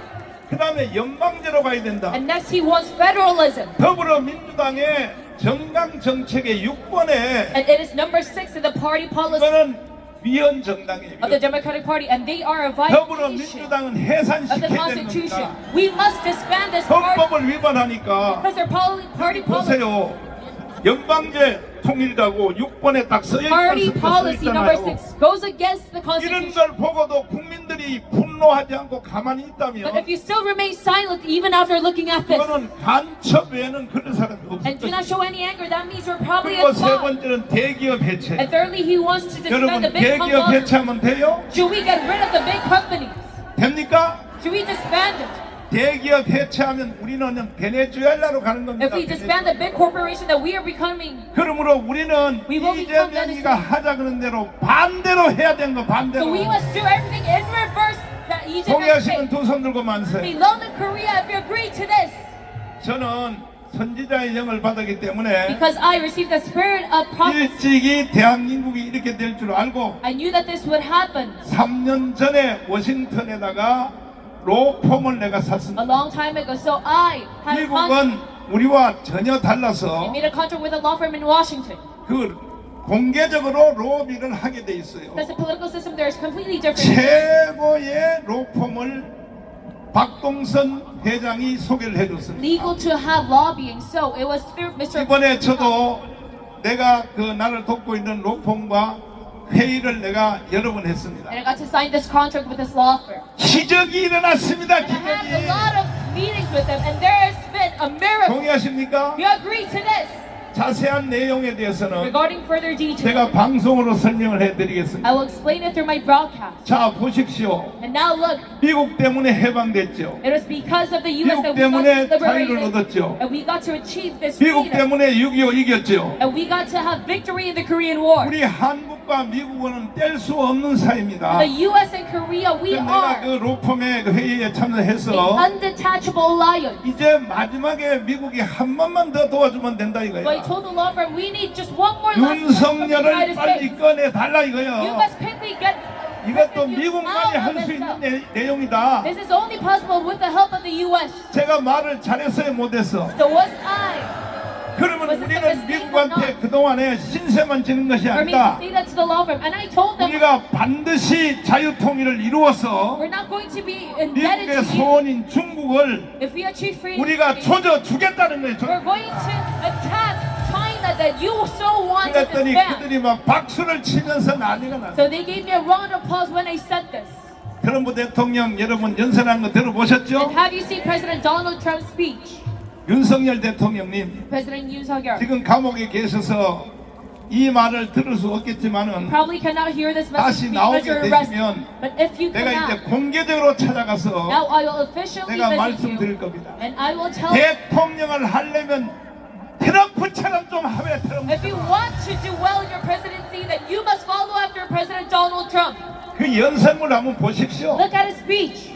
그 다음에 연방제로 가야 된다. And next he wants federalism. 더불어민주당의 정강 정책의 6번에 And it is number 6 in the party policy 이거는 위헌 정당이에요. of the Democratic Party, and they are a violation 더불어민주당은 of the 해산시켜야 되는 Constitution. 겁니다. We must disband this party 헌법을 위반하니까 because their party policy. 보세요. 연방제 통일이라고 6번에 딱 써있 Party policy number 있잖아요. 6 goes against the 이런 Constitution. 걸 보고도 국민들이 분노하지 않고 가만히 But if 있다면 you still remain silent even after looking at this 그거는 간첩 외에는 그런 사람이 없을 and do not 것입니다. show any anger, that means you're probably 그리고 a 세 spy. 번째는 대기업 해체. And thirdly, he wants to 여러분 disband the big 대기업 conglomerates. 해체하면 돼요? Should we get rid of the big companies? 됩니까? Should we disband it? 대기업 해체하면 우리는 베네수엘라로 가는 겁니다. If we disband the big corporation, that we are becoming. 그러므로 우리는 We will become 이재명이가 하자 그런 대로 반대로 해야 되는 거 So 반대로. we must do everything in reverse that Lee 동의하시면 Jae-myung 두 손 들고 said. 만세. Belong to Korea if you agree to this. 저는 선지자의 영을 받았기 때문에 Because I received the spirit of prophecy. 일찍이 대한민국이 이렇게 될 줄 알고 I knew that this would happen. 3년 전에 워싱턴에다가 로펌을 내가 샀습니다. A long time ago, so I had a contract. 미국은 우리와 전혀 I 달라서 made a contract with a law firm in Washington. 그 공개적으로 로비를 하게 돼 있어요. That's a political system there is completely different. 최고의 로펌을 박동선 회장이 소개를 해줬습니다. Legal to have lobbying, so it was through Mr. 이번에 저도 내가 그 나를 돕고 있는 로펌과 회의를 내가 여러 번 했습니다. And I got to sign this contract with this law firm. 기적이 일어났습니다. And I had a 기적이. lot of meetings with them, and there has been a miracle. 동의하십니까? You agree to this? 자세한 내용에 대해서는 Regarding further details, 제가 방송으로 설명을 해드리겠습니다. I will explain it through my broadcast. 자 보십시오. And now look, 미국 때문에 해방됐죠. it was because of the U.S. 미국 that we got 때문에 liberated, 자유를 얻었죠. and we got to achieve this 미국 freedom, 때문에 6.25 이겼죠. and we got to have victory in the Korean War. 우리 한국과 미국은 뗄 수 없는 사이입니다. The U.S. and Korea, we 내가 그 are 로펌의 그 회의에 an 참여해서 undetachable alliance. 이제 마지막에 미국이 한 번만 더 도와주면 된다 So I 이거야. told the law firm, we need just one more last from the 윤석열을 United 빨리 States. 꺼내 달라 You 이거요. must quickly get 이것도 President Yoon 미국만이 out 할 of 수 this. 있는 내용이다. This is only possible with the help of the U.S. 제가 말을 잘했어요 못했어. So was I 그러면 Was it a 우리는 mistake or 미국한테 not? 그동안에 신세만 지는 것이 for me to 아니다. say that to the law firm? And I told them 우리가 반드시 자유통일을 이루어서 we're not going to be indebted 미국의 to you 소원인 중국을 if we achieve freedom. 우리가 조져 주겠다는 거예요. We're going to attack China that you so want to 그랬더니 disband. 그들이 막 박수를 치면서 난리가 났어요. So they gave me a round of applause when I said this. 트럼프 대통령 여러분 연설한 거 들어보셨죠? And have you seen President Donald Trump's speech? 윤석열 대통령님 President Yoon Suk-yeol 지금 감옥에 계셔서 이 말을 들을 수 없겠지만은 probably cannot hear this 다시 message because 나오게 you're arrested. 되시면 But if you 내가 이제 cannot, 공개적으로 찾아가서 now I will officially 내가 visit 말씀드릴 you, 겁니다. and I will tell 대통령을 하려면 트럼프처럼 좀 하면 트럼프. if you want to do well in your presidency, then you must follow after President Donald Trump. 그 연설문 한번 보십시오. Look at his speech.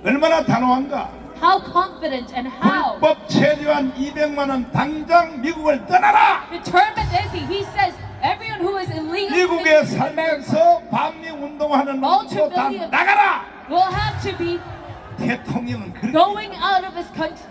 얼마나 단호한가. How confident and how 불법 체류한 200만 원 당장 미국을 떠나라. determined is he. He says everyone who is illegally 미국에 in America 살면서 반미 운동하는 놈도 다 나가라. will have to be 대통령은 그렇게. going out of his country.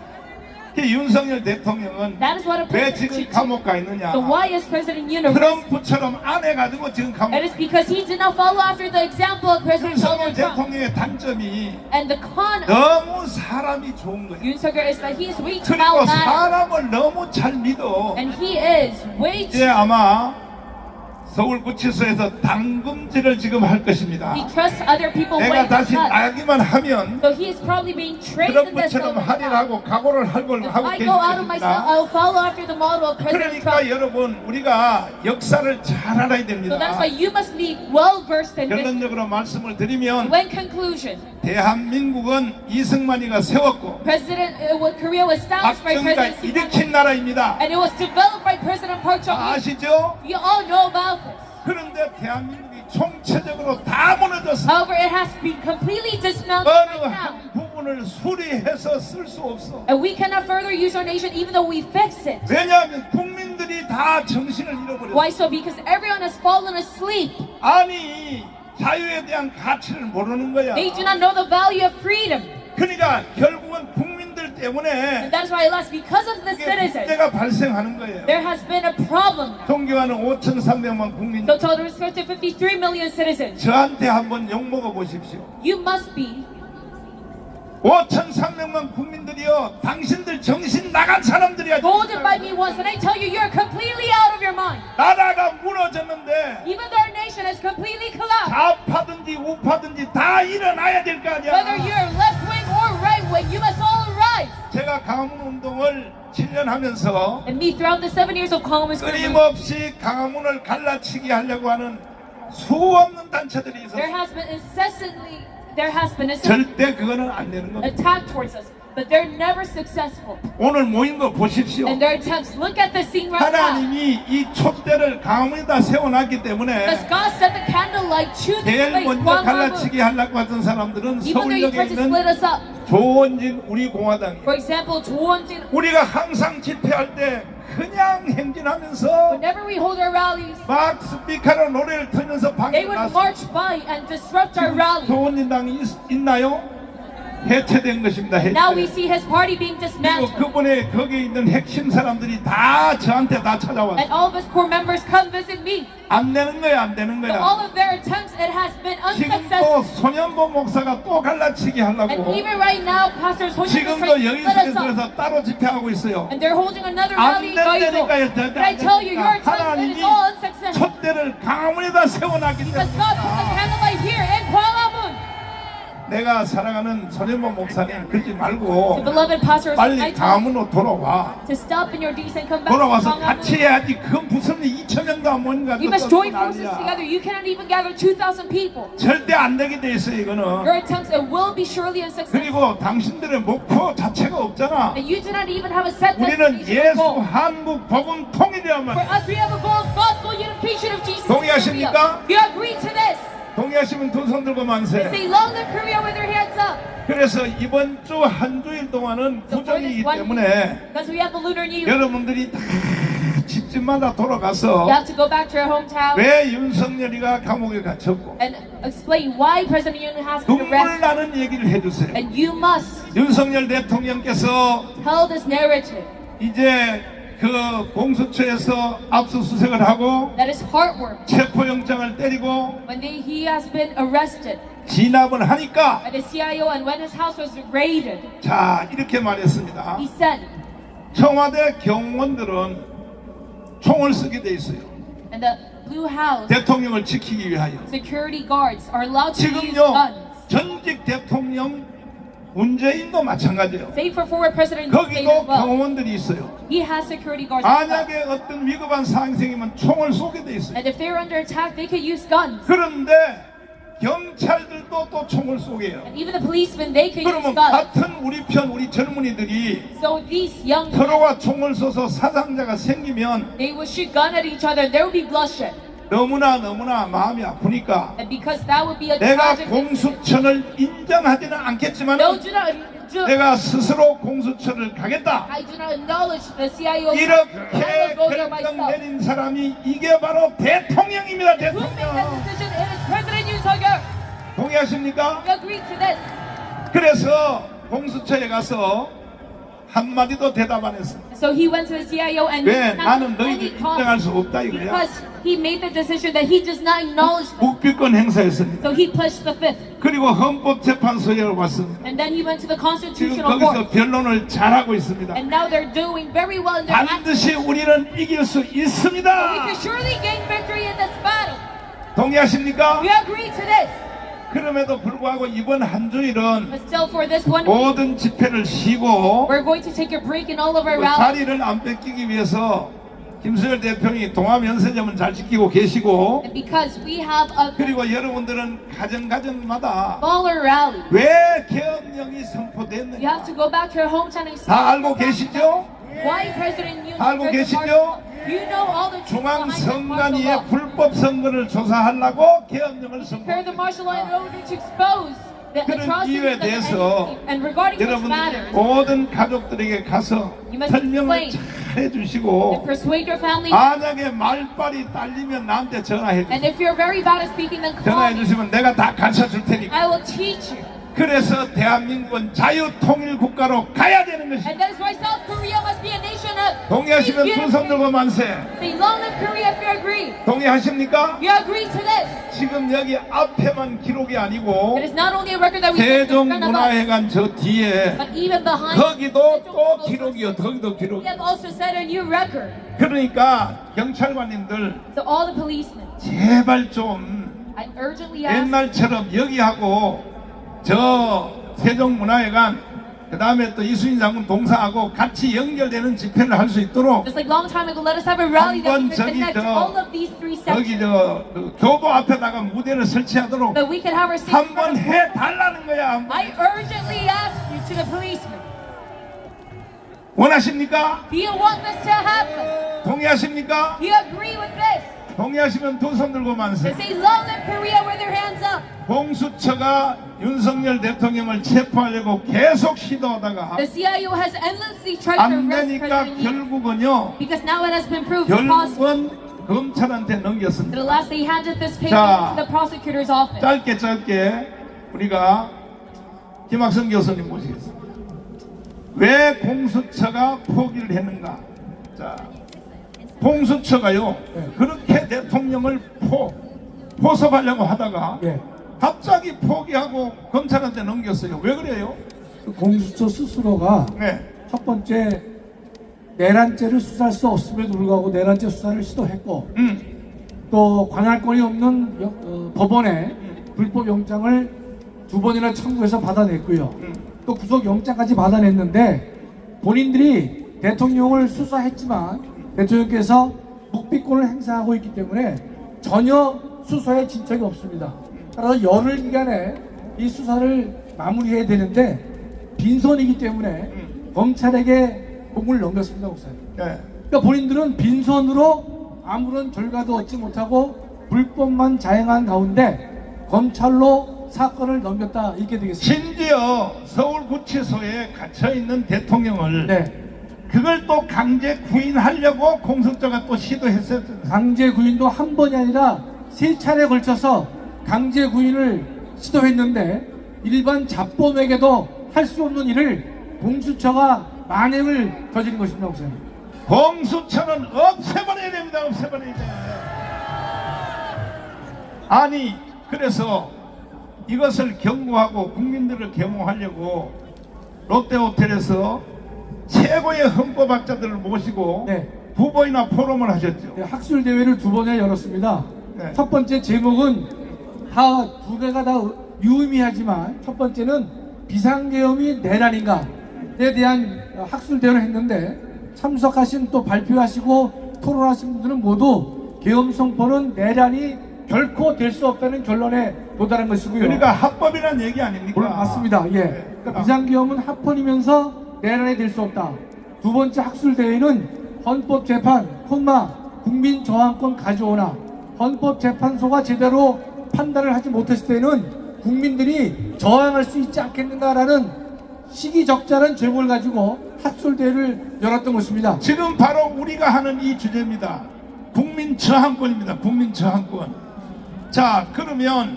그 윤석열 대통령은 That is what a 왜 president 지금 should do. 감옥 가 있느냐. So why is President Yoon arrested? 트럼프처럼 안 해가지고 지금 감옥. It is because he did not follow after the example of President 윤석열 Donald Trump. 대통령의 단점이 And the con of 너무 사람이 좋은 거예요. Yoon Suk-yeol is that he is way too 그리고 well-mannered. 사람을 너무 잘 믿어. And he is way 이제 too 아마 서울구치소에서 당금질을 지금 할 것입니다. He trusts other people 내가 when 다시 he 나가기만 하면 So he is probably being trained in this 트럼프처럼 over 할일 time. 하고 각오를 하고 If 하고 I 계실 go out of myself, 것입니다. I will follow after the model of President 그러니까 Trump. 여러분 우리가 역사를 잘 알아야 So 됩니다. that's why you must be well versed in history. 결론적으로 말씀을 드리면 When conclusion, 대한민국은 이승만이가 세웠고 Korea was established by 박정희가 President 일으킨 나라입니다. and it was developed by President Park 다 Chung-hee. 아시죠? You all know about this. 그런데 대한민국이 총체적으로 다 무너졌습니다. However, it has been completely dismantled 어느 right now. 한 부분을 수리해서 쓸 수 없어. And we cannot further use our nation even though we fix it. 왜냐하면 국민들이 다 정신을 잃어버렸어. Why so? Because everyone has fallen asleep. 아니 자유에 대한 가치를 모르는 거야. They do not know the value of freedom. 그러니까 결국은 국민들 때문에 And that is why it lasts because of the 이게 citizens. 문제가 발생하는 거예요. There has been a problem now. 존경하는 5,300만 국민, So total respect to 53 million citizens. 저한테 한번 욕먹어 보십시오. You must be 5,300만 국민들이요, 당신들 정신 나간 사람들이야. golden by me once, and I tell you, you're completely out of your mind. 나라가 무너졌는데 Even though our nation has completely collapsed, 좌파든지 우파든지 다 일어나야 될 거 whether 아니야. you're left wing or right wing, you must all rise. 제가 강화문 운동을 7년 하면서 And me, throughout the 7 years of Communist movement, 끊임없이 강화문을 갈라치기 하려고 하는 수없는 단체들이 there 있었어요. has been 절대 그거는 안 되는 겁니다. attack towards us, but they're never successful. 오늘 모인 거 보십시오. And their attempts, look at the scene right now. 하나님이 이 촛대를 강화문에다 세워놨기 Because 때문에 God set the candlelight to the 제일 place, 먼저 Gwanghamun. 갈라치기 하려고 하던 사람들은 Even though you 서울역에 tried to split 있는 us up, 조원진 우리 공화당이에요. for example, 조원진, 우리가 항상 집회할 때 그냥 행진하면서 whenever we hold our rallies, 막 스피커로 노래를 틀면서 they 방에 would 나서 march by and disrupt our rallies. 조원진당이 있나요? 해체된 것입니다. Now we 해체. see his party being 그리고 dismantled. 그분의 거기에 있는 핵심 사람들이 다 저한테 다 And 찾아왔어요. all of his core members come visit me. 안 되는 거야, 안 되는 So all 거야. of their attempts, it has been 지금 또 unsuccessful. 손현보 목사가 또 갈라치기 And 하려고 even right now, Pastor Sonja is 지금도 trying to split us up. 여인숙에서 따로 집회하고 있어요. And they're holding another 안 rally in Gaido. 된다니까요. But I tell you, your attempts, it 하나님이 is all unsuccessful. 촛대를 강화문에다 세워놨기 Because God put the 때문에 candlelight here in Gwanghamun. 내가 사랑하는 손현보 목사님 그러지 The 말고 beloved pastors, I 빨리 tell you 강화문으로 돌아와. to stop in your deeds and come back to 돌아와서 같이 Gwanghamun. 해야지. 그건 무슨 2,000명도 안 모인가. You must join forces together. You cannot even gather 2,000 people. 절대 안 되게 돼 있어 이거는. Your attempts, it will be surely unsuccessful. 그리고 당신들의 목표 자체가 없잖아. And you do not even have a set 우리는 destination 예수 goal. 한국 복음 통일이란 For 말이야. us, we have a goal of gospel unification of Jesus. 동의하십니까? You agree to this? 동의하시면 두 손 들고 만세. Say, long live Korea with their hands up. 그래서 이번 주 한 주일 동안은 So for this 구정이기 one 때문에 because we have the Lunar New Year, 여러분들이 다 집집마다 돌아가서 you have to go back to your hometown 왜 윤석열이가 감옥에 갇혔고 and explain why President Yoon has been 눈물 arrested. 나는 얘기를 해주세요. And you must 윤석열 대통령께서 tell this narrative 이제 그 공수처에서 압수수색을 하고 that is heartwarming. 체포영장을 때리고 When he has been arrested 진압을 하니까 by the CIO and when his house was raided, 자 이렇게 말했습니다. he said, 청와대 경호원들은 총을 쓰게 돼 있어요. and the Blue House 대통령을 지키기 위하여. security guards are allowed to use 지금요 guns. 전직 대통령 문재인도 마찬가지예요. Save for former President Moon Jae-in 거기도 as well. 경호원들이 있어요. He has security guards as well. 만약에 어떤 위급한 상황이 생기면 총을 쏘게 돼 있어요. And if they're under attack, they could use guns. 그런데 경찰들도 또 총을 쏘게 해요. And even the policemen, they could use 그러면 guns. 같은 우리 편 우리 젊은이들이 So these young men, 서로가 총을 쏘서 사상자가 생기면 they would shoot gun at each other. There would be bloodshed. 너무나 마음이 아프니까 And because that would be a 내가 tragic incident. 공수처를 인정하지는 않겠지만 No, do not. 내가 스스로 공수처를 가겠다. I do not acknowledge the CIO. I 이렇게 will go there 결정 myself. 내린 사람이 이게 바로 대통령입니다. Who made that 대통령. decision? It is President Yoon Suk-yeol. 동의하십니까? We agree to this. 그래서 공수처에 가서 한마디도 대답 안 했어. So he went to the CIO and 왜? he did 나는 not any 너희들 인정할 수 comment 없다 이거야. because he made the decision that he does not acknowledge them. 묵비권 행사했습니다. So he pushed the fifth. 그리고 헌법재판소에 왔습니다. And then he went to the 지금 Constitutional 거기서 Court. 변론을 잘하고 있습니다. And now they're doing very well in their act. 반드시 우리는 이길 수 We 있습니다. can surely gain victory in this battle. 동의하십니까? We agree to this. 그럼에도 불구하고 이번 한 주일은 But still for this 1 week, 모든 집회를 쉬고 we're going to take a break in all of our 그 rallies. 자리를 안 뺏기기 위해서 김수열 대표님이 동아면세점은 잘 지키고 계시고, And because we have a 그리고 여러분들은 가정마다 smaller rally, 왜 계엄령이 you 선포됐느냐 have to go back to your hometown and 다 알고 계시죠? why President Yoon 알고 declared the 계시죠? martial- You know all the truth behind the martial 중앙선관위의 law. 불법 선거를 조사하려고 계엄령을 Declare the martial law in 선포했습니다. order to expose the 그런 atrocities 이유에 of the 대해서 NDP. And regarding this 여러분 matter, 모든 가족들에게 가서 You must 설명을 explain. 잘 해주시고, persuade your family. 만약에 말빨이 딸리면 나한테 전화해 And 주세요. if you're very bad at speaking, then call 전화해 me. 주시면 내가 다 가르쳐 줄 테니까. I will teach you. 그래서 대한민국은 자유통일 국가로 가야 되는 것입니다. And that is why South Korea must be a nation of 동의하시면 free, 두 손 beautiful. 들고 만세. Say long live Korea if you agree. 동의하십니까? You agree to this. 지금 여기 앞에만 기록이 아니고 It is not only a record that we set in front of us, 세종문화회관 저 뒤에 but even behind. 거기도 또 기록이요. 거기도 기록. We have also set a new record. 그러니까 경찰관님들 So all the policemen, 제발 좀 I urgently ask. 옛날처럼 여기하고 저 세종문화회관 그 다음에 또 이순신 장군 동상하고 같이 연결되는 집회를 할 수 있도록 Just like long time ago, let us have a rally that we 한번 can 저기 connect all of these three 여기 sections. 그 교도 앞에다가 무대를 설치하도록 That we can have our state 한번 해달라는 거야. 한번. I urgently ask you to the policemen. 원하십니까? Do you want this to happen? 동의하십니까? Do you agree with this? 동의하시면 두 손 들고 만세. To say long live Korea with their hands up. 공수처가 윤석열 대통령을 체포하려고 계속 시도하다가 The CIO has endlessly tried to 안 arrest 되니까 President Yoon 결국은요, because now it has been proved impossible. 결국은 검찰한테 At 넘겼습니다. the last, they handed this paper 자, to the prosecutor's office. 짧게 우리가 김학성 교수님 모시겠습니다. 왜 공수처가 포기를 했는가? 자, 공수처가요, 그렇게 대통령을 포섭하려고 하다가 갑자기 포기하고 검찰한테 넘겼어요. 왜 그래요? 공수처 스스로가 네. 첫 번째 내란죄를 수사할 수 없음에도 불구하고 내란죄 수사를 시도했고, 또 관할권이 없는 법원에 불법 영장을 2번이나 청구해서 받아냈고요. 또 구속 영장까지 받아냈는데 본인들이 대통령을 수사했지만 대통령께서 묵비권을 행사하고 있기 때문에 전혀 수사에 진척이 없습니다. 따라서 열흘 기간에 이 수사를 마무리해야 되는데 빈손이기 때문에 검찰에게 공을 넘겼습니다, 목사님. 네. 그러니까 본인들은 빈손으로 아무런 결과도 얻지 못하고 불법만 자행한 가운데 검찰로 사건을 넘겼다, 이렇게 되겠습니다. 심지어 서울구치소에 갇혀있는 대통령을 네. 그걸 또 강제 구인하려고 공수처가 또 시도했어요. 강제 구인도 한 번이 아니라 3차례 걸쳐서 강제 구인을 시도했는데 일반 잡범에게도 할 수 없는 일을 공수처가 만행을 저지른 것입니다, 목사님. 공수처는 없애버려야 됩니다. 없애버려야 돼. 아니, 그래서 이것을 경고하고 국민들을 계몽하려고 롯데호텔에서 최고의 헌법학자들을 모시고 네. 2번이나 포럼을 하셨죠. 네, 학술 대회를 2번에 열었습니다. 네. 첫 번째 제목은 다 2개가 다 유의미하지만 첫 번째는 비상계엄이 내란인가에 대한 학술 대회를 했는데 참석하신 또 발표하시고 토론하신 분들은 모두 계엄 선포는 내란이 결코 될 수 없다는 결론에 도달한 것이고요. 그러니까 합법이라는 얘기 아닙니까? 물론 맞습니다. 예. 네. 그러니까 비상계엄은 합헌이면서 내란이 될 수 없다. 두 번째 학술 대회는 헌법재판, 국민저항권 가져오나 헌법재판소가 제대로 판단을 하지 못했을 때는 국민들이 저항할 수 있지 않겠는가라는 시기적절한 제목을 가지고 학술 대회를 열었던 것입니다. 지금 바로 우리가 하는 이 주제입니다. 국민저항권입니다. 국민저항권. 자, 그러면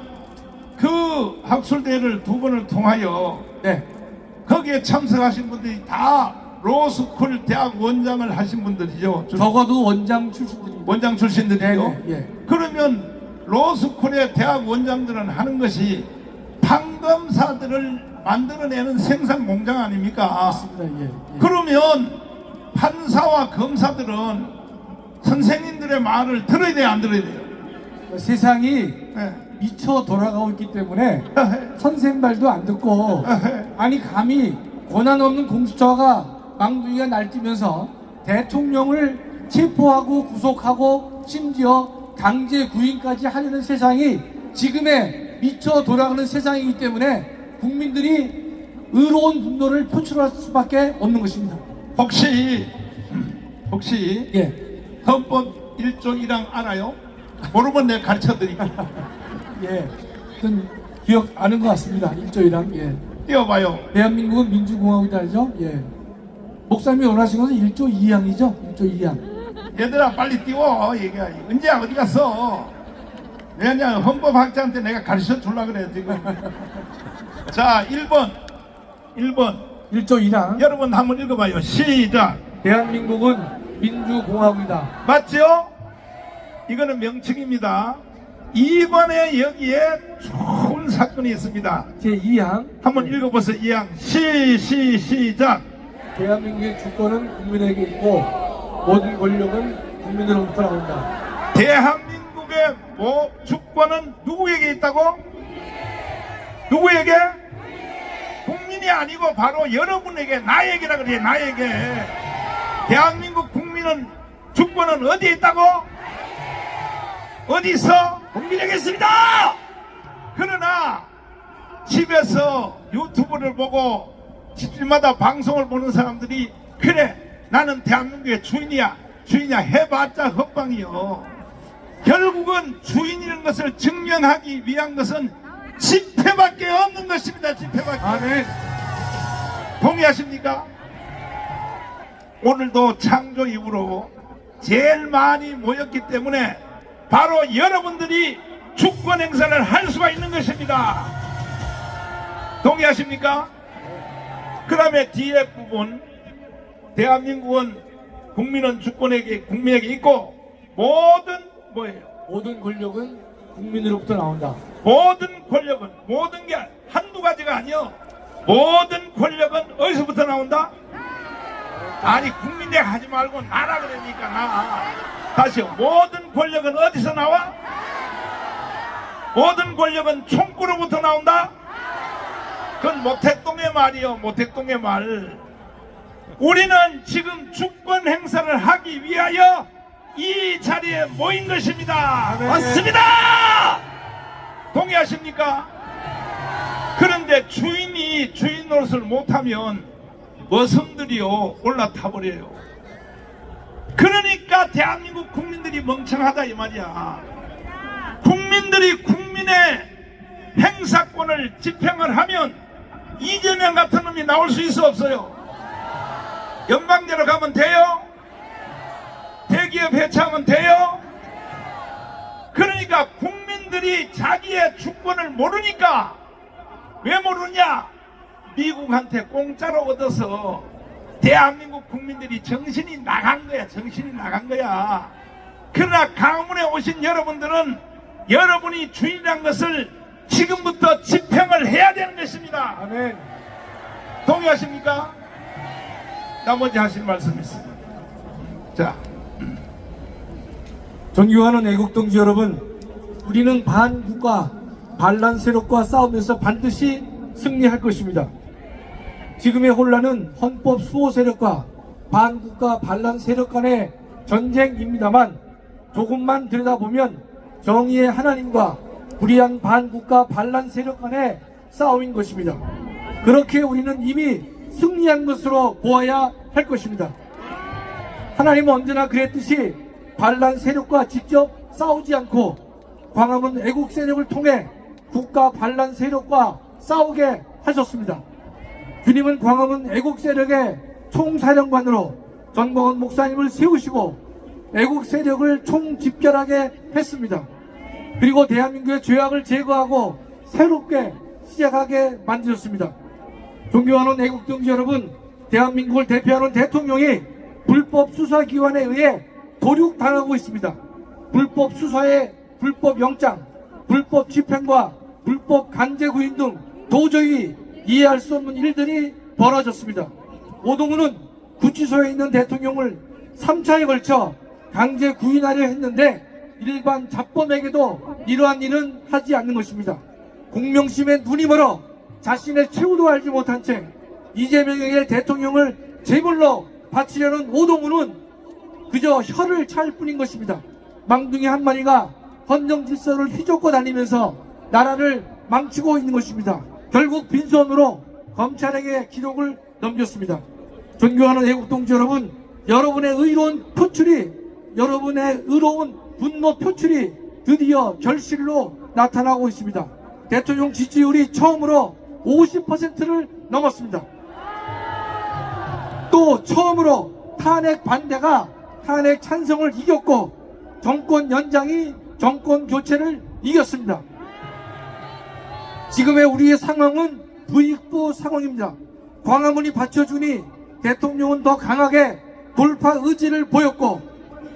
그 학술대회를 2번을 통하여 네. 거기에 참석하신 분들이 다 로스쿨 대학 원장을 하신 분들이죠. 적어도 원장 출신들입니다. 원장 출신들이요. 네네, 예. 그러면 로스쿨의 대학 원장들은 하는 것이 판검사들을 만들어내는 생산 공장 아닙니까? 맞습니다. 예, 예. 그러면 판사와 검사들은 선생님들의 말을 들어야 돼요, 안 들어야 돼요? 세상이 네. 미쳐 돌아가고 있기 때문에 선생 말도 안 듣고, 아니 감히 권한 없는 공수처가 망둥이가 날뛰면서 대통령을 체포하고 구속하고 심지어 강제 구인까지 하려는 세상이 지금의 미쳐 돌아가는 세상이기 때문에 국민들이 의로운 분노를 표출할 수밖에 없는 것입니다. 혹시 예. 헌법 1조 1항 알아요? 모르면 내가 가르쳐 드릴게요. 예. 어떤 기억 아는 것 같습니다. 1조 1항. 예. 띄워봐요. 대한민국은 민주공화국이다죠. 예. 목사님이 원하신 것은 1조 2항이죠. 1조 2항. 얘들아 빨리 띄워. 얘기야. 은재야 어디 갔어? 왜냐 헌법학자한테 내가 가르쳐 주려고 그래 지금. 자 1번 1조 1항. 여러분 한번 읽어봐요. 시작. 대한민국은 민주공화국이다. 맞죠? 이거는 명칭입니다. 2번에 여기에 좋은 사건이 있습니다. 제2항. 한번 읽어보세요. 2항 시작. 대한민국의 주권은 국민에게 있고 모든 권력은 국민으로부터 나온다. 대한민국의 주권은 누구에게 있다고? 누구에게? 국민이 아니고 바로 여러분에게, 나에게라 그래. 나에게. 대한민국 국민은 주권은 어디에 있다고? 어디 있어? 국민에게 있습니다. 그러나 집에서 유튜브를 보고 집집마다 방송을 보는 사람들이 그래 나는 대한민국의 주인이야 해봤자 헛방이요. 결국은 주인이라는 것을 증명하기 위한 것은 집회밖에 없는 것입니다. 집회밖에. 아멘. 동의하십니까? 오늘도 창조 이후로 제일 많이 모였기 때문에 바로 여러분들이 주권 행사를 할 수가 있는 것입니다. 동의하십니까? 그 다음에 뒤에 부분, 대한민국은 국민은 국민에게 있고 모든 뭐예요? 모든 권력은 국민으로부터 나온다. 모든 권력은, 모든 게 한두 가지가 아니요. 모든 권력은 어디서부터 나온다? 아니 국민에게 하지 말고 나라 그러니까 나. 다시요. 모든 권력은 어디서 나와? 모든 권력은 총구로부터 나온다? 그건 모택동의 말이요. 모택동의 말. 우리는 지금 주권 행사를 하기 위하여 이 자리에 모인 것입니다. 맞습니다. 동의하십니까? 그런데 주인이 주인 노릇을 못하면 머슴들이요 올라타 버려요. 그러니까 대한민국 국민들이 멍청하다 이 말이야. 국민들이 국민의 행사권을 집행을 하면 이재명 같은 놈이 나올 수 있어 없어요? 연방제로 가면 돼요? 대기업 해체하면 돼요? 그러니까 국민들이 자기의 주권을 모르니까. 왜 모르냐? 미국한테 공짜로 얻어서 대한민국 국민들이 정신이 나간 거야. 정신이 나간 거야. 그러나 강문에 오신 여러분들은 여러분이 주인이란 것을 지금부터 집행을 해야 되는 것입니다. 아멘. 동의하십니까? 나머지 하실 말씀 있습니다. 자, 존경하는 애국동지 여러분, 우리는 반국가 반란 세력과 싸우면서 반드시 승리할 것입니다. 지금의 혼란은 헌법 수호 세력과 반국가 반란 세력 간의 전쟁입니다만 조금만 들여다보면 정의의 하나님과 불의한 반국가 반란 세력 간의 싸움인 것입니다. 그렇게 우리는 이미 승리한 것으로 보아야 할 것입니다. 하나님은 언제나 그랬듯이 반란 세력과 직접 싸우지 않고 광화문 애국 세력을 통해 국가 반란 세력과 싸우게 하셨습니다. 주님은 광화문 애국 세력의 총사령관으로 전광훈 목사님을 세우시고 애국 세력을 총집결하게 했습니다. 그리고 대한민국의 죄악을 제거하고 새롭게 시작하게 만드셨습니다. 존경하는 애국동지 여러분, 대한민국을 대표하는 대통령이 불법 수사기관에 의해 도륙당하고 있습니다. 불법 수사에 불법 영장, 불법 집행과 불법 강제 구인 등 도저히 이해할 수 없는 일들이 벌어졌습니다. 오동훈은 구치소에 있는 대통령을 3차에 걸쳐 강제 구인하려 했는데 일반 잡범에게도 이러한 일은 하지 않는 것입니다. 공명심에 눈이 멀어 자신의 최후도 알지 못한 채 이재명에게 대통령을 제물로 바치려는 오동훈은 그저 혀를 찰 뿐인 것입니다. 망둥이 한 마리가 헌정 질서를 휘젓고 다니면서 나라를 망치고 있는 것입니다. 결국 빈손으로 검찰에게 기록을 넘겼습니다. 존경하는 애국동지 여러분, 여러분의 의로운 표출이, 여러분의 의로운 분노 표출이 드디어 결실로 나타나고 있습니다. 대통령 지지율이 처음으로 50%를 넘었습니다. 또 처음으로 탄핵 반대가 탄핵 찬성을 이겼고 정권 연장이 정권 교체를 이겼습니다. 지금의 우리의 상황은 부익부 상황입니다. 광화문이 받쳐주니 대통령은 더 강하게 돌파 의지를 보였고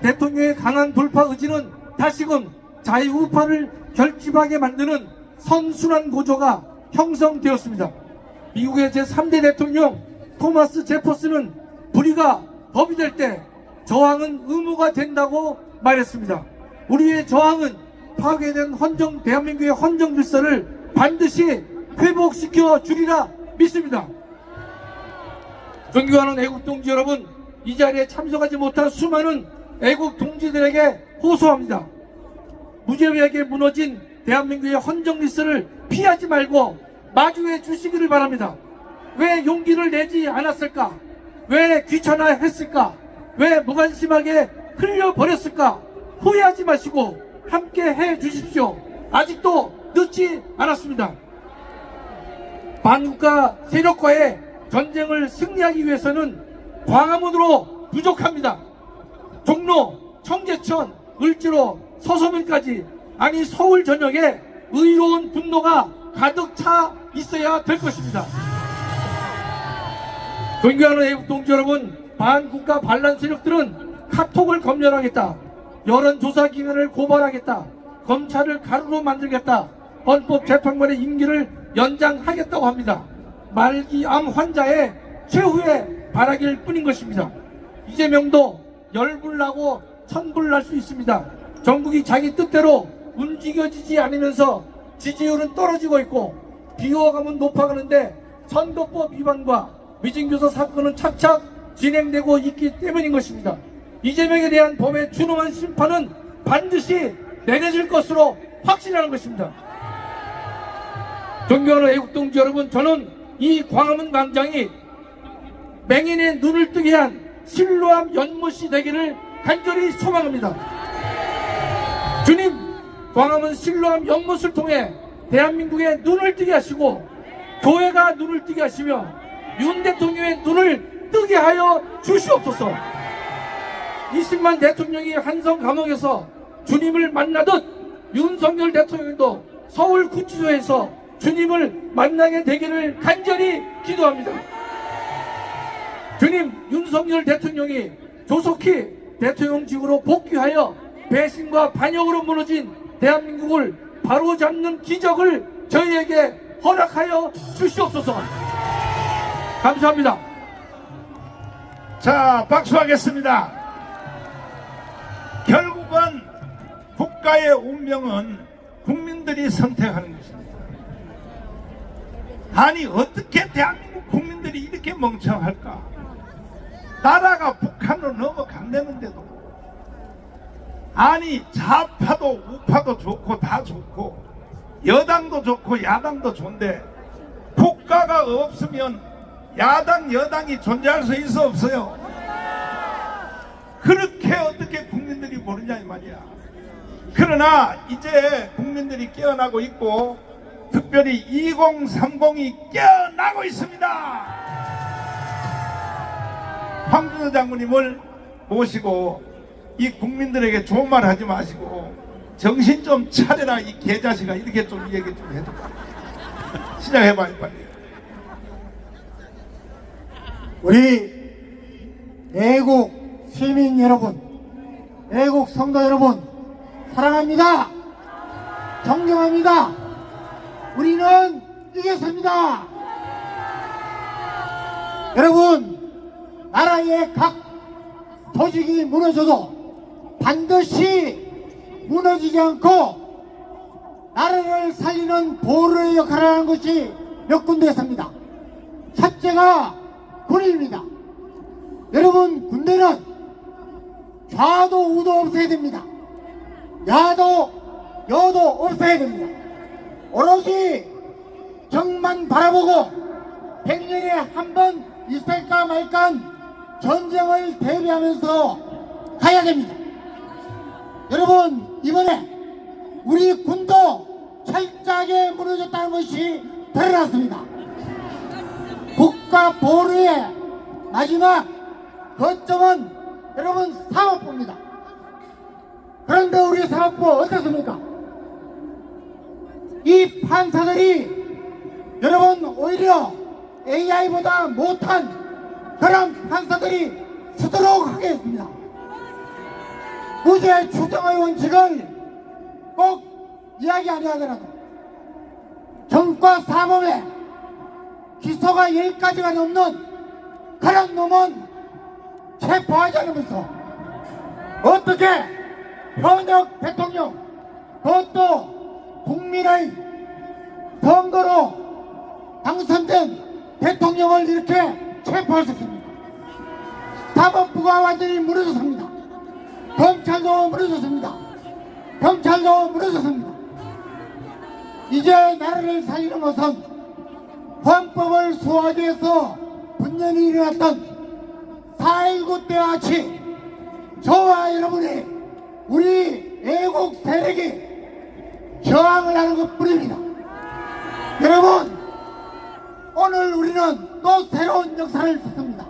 대통령의 강한 돌파 의지는 다시금 자유우파를 결집하게 만드는 선순환 구조가 형성되었습니다. 미국의 제3대 대통령 토마스 제퍼슨은 불의가 법이 될 때 저항은 의무가 된다고 말했습니다. 우리의 저항은 파괴된 대한민국의 헌정 질서를 반드시 회복시켜 주리라 믿습니다. 존경하는 애국동지 여러분, 이 자리에 참석하지 못한 수많은 애국동지들에게 호소합니다. 무자비하게 무너진 대한민국의 헌정 질서를 피하지 말고 마주해 주시기를 바랍니다. 왜 용기를 내지 않았을까? 왜 귀찮아했을까? 왜 무관심하게 흘려버렸을까? 후회하지 마시고 함께 해 주십시오. 아직도 늦지 않았습니다. 반국가 세력과의 전쟁을 승리하기 위해서는 광화문으로 부족합니다. 종로, 청계천, 을지로, 서소문까지, 아니 서울 전역에 의로운 분노가 가득 차 있어야 될 것입니다. 존경하는 애국동지 여러분, 반국가 반란 세력들은 카톡을 검열하겠다, 여론조사기관을 고발하겠다, 검찰을 가루로 만들겠다, 헌법재판관의 임기를 연장하겠다고 합니다. 말기암 환자의 최후의 바라기일 뿐인 것입니다. 이재명도 열불나고 천불날 수 있습니다. 전국이 자기 뜻대로 움직여지지 않으면서 지지율은 떨어지고 있고 비호감은 높아가는데 선거법 위반과 위증교사 사건은 착착 진행되고 있기 때문인 것입니다. 이재명에 대한 법의 준엄한 심판은 반드시 내려질 것으로 확신하는 것입니다. 존경하는 애국동지 여러분, 저는 이 광화문 광장이 맹인의 눈을 뜨게 한 신로암 연못이 되기를 간절히 소망합니다. 주님, 광화문 신로암 연못을 통해 대한민국의 눈을 뜨게 하시고 교회가 눈을 뜨게 하시며 윤 대통령의 눈을 뜨게 하여 주시옵소서. 20만 대통령이 한성 감옥에서 주님을 만나듯 윤석열 대통령도 서울 구치소에서 주님을 만나게 되기를 간절히 기도합니다. 주님, 윤석열 대통령이 조속히 대통령직으로 복귀하여 배신과 반역으로 무너진 대한민국을 바로잡는 기적을 저희에게 허락하여 주시옵소서. 감사합니다. 자, 박수하겠습니다. 결국은 국가의 운명은 국민들이 선택하는 것입니다. 아니, 어떻게 대한민국 국민들이 이렇게 멍청할까? 나라가 북한으로 넘어간다는데도, 아니 좌파도 우파도 좋고 다 좋고 여당도 좋고 야당도 좋은데 국가가 없으면 야당 여당이 존재할 수 있어 없어요? 그렇게 어떻게 국민들이 모르냐 이 말이야. 그러나 이제 국민들이 깨어나고 있고 특별히 2030이 깨어나고 있습니다. 황준호 장군님을 모시고 이 국민들에게 좋은 말 하지 마시고 정신 좀 차려라 이 개자식아, 이렇게 좀 얘기 좀 해줘. 시작해봐요 빨리. 우리 애국 시민 여러분, 애국 성도 여러분, 사랑합니다. 존경합니다. 우리는 이겼습니다. 여러분, 나라의 각 조직이 무너져도 반드시 무너지지 않고 나라를 살리는 보루의 역할을 하는 것이 몇 군데 있습니다. 첫째가 군입니다. 여러분, 군대는 좌도 우도 없어야 됩니다. 야도 여도 없어야 됩니다. 오로지 정만 바라보고 100년에 한 번 있을까 말까 전쟁을 대비하면서 가야 됩니다. 여러분, 이번에 우리 군도 철저하게 무너졌다는 것이 드러났습니다. 국가 보루의 마지막 거점은 여러분 사법부입니다. 그런데 우리 사법부 어떻습니까? 이 판사들이 여러분 오히려 AI보다 못한 그런 판사들이 쓰도록 하겠습니다. 무죄 추정의 원칙을 꼭 이야기 안 하더라도 정과 사범에 기소가 10가지가 넘는 그런 놈은 체포하지 않으면서 어떻게 현역 대통령, 그것도 국민의 선거로 당선된 대통령을 이렇게 체포할 수 있습니다. 사법부가 완전히 무너졌습니다. 검찰도 무너졌습니다. 경찰도 무너졌습니다. 이제 나라를 살리는 것은 헌법을 수호하기 위해서 분연히 일어났던 4.19 때와 같이 저와 여러분이 우리 애국 세력이 저항을 하는 것뿐입니다. 여러분, 오늘 우리는 또 새로운 역사를 썼습니다.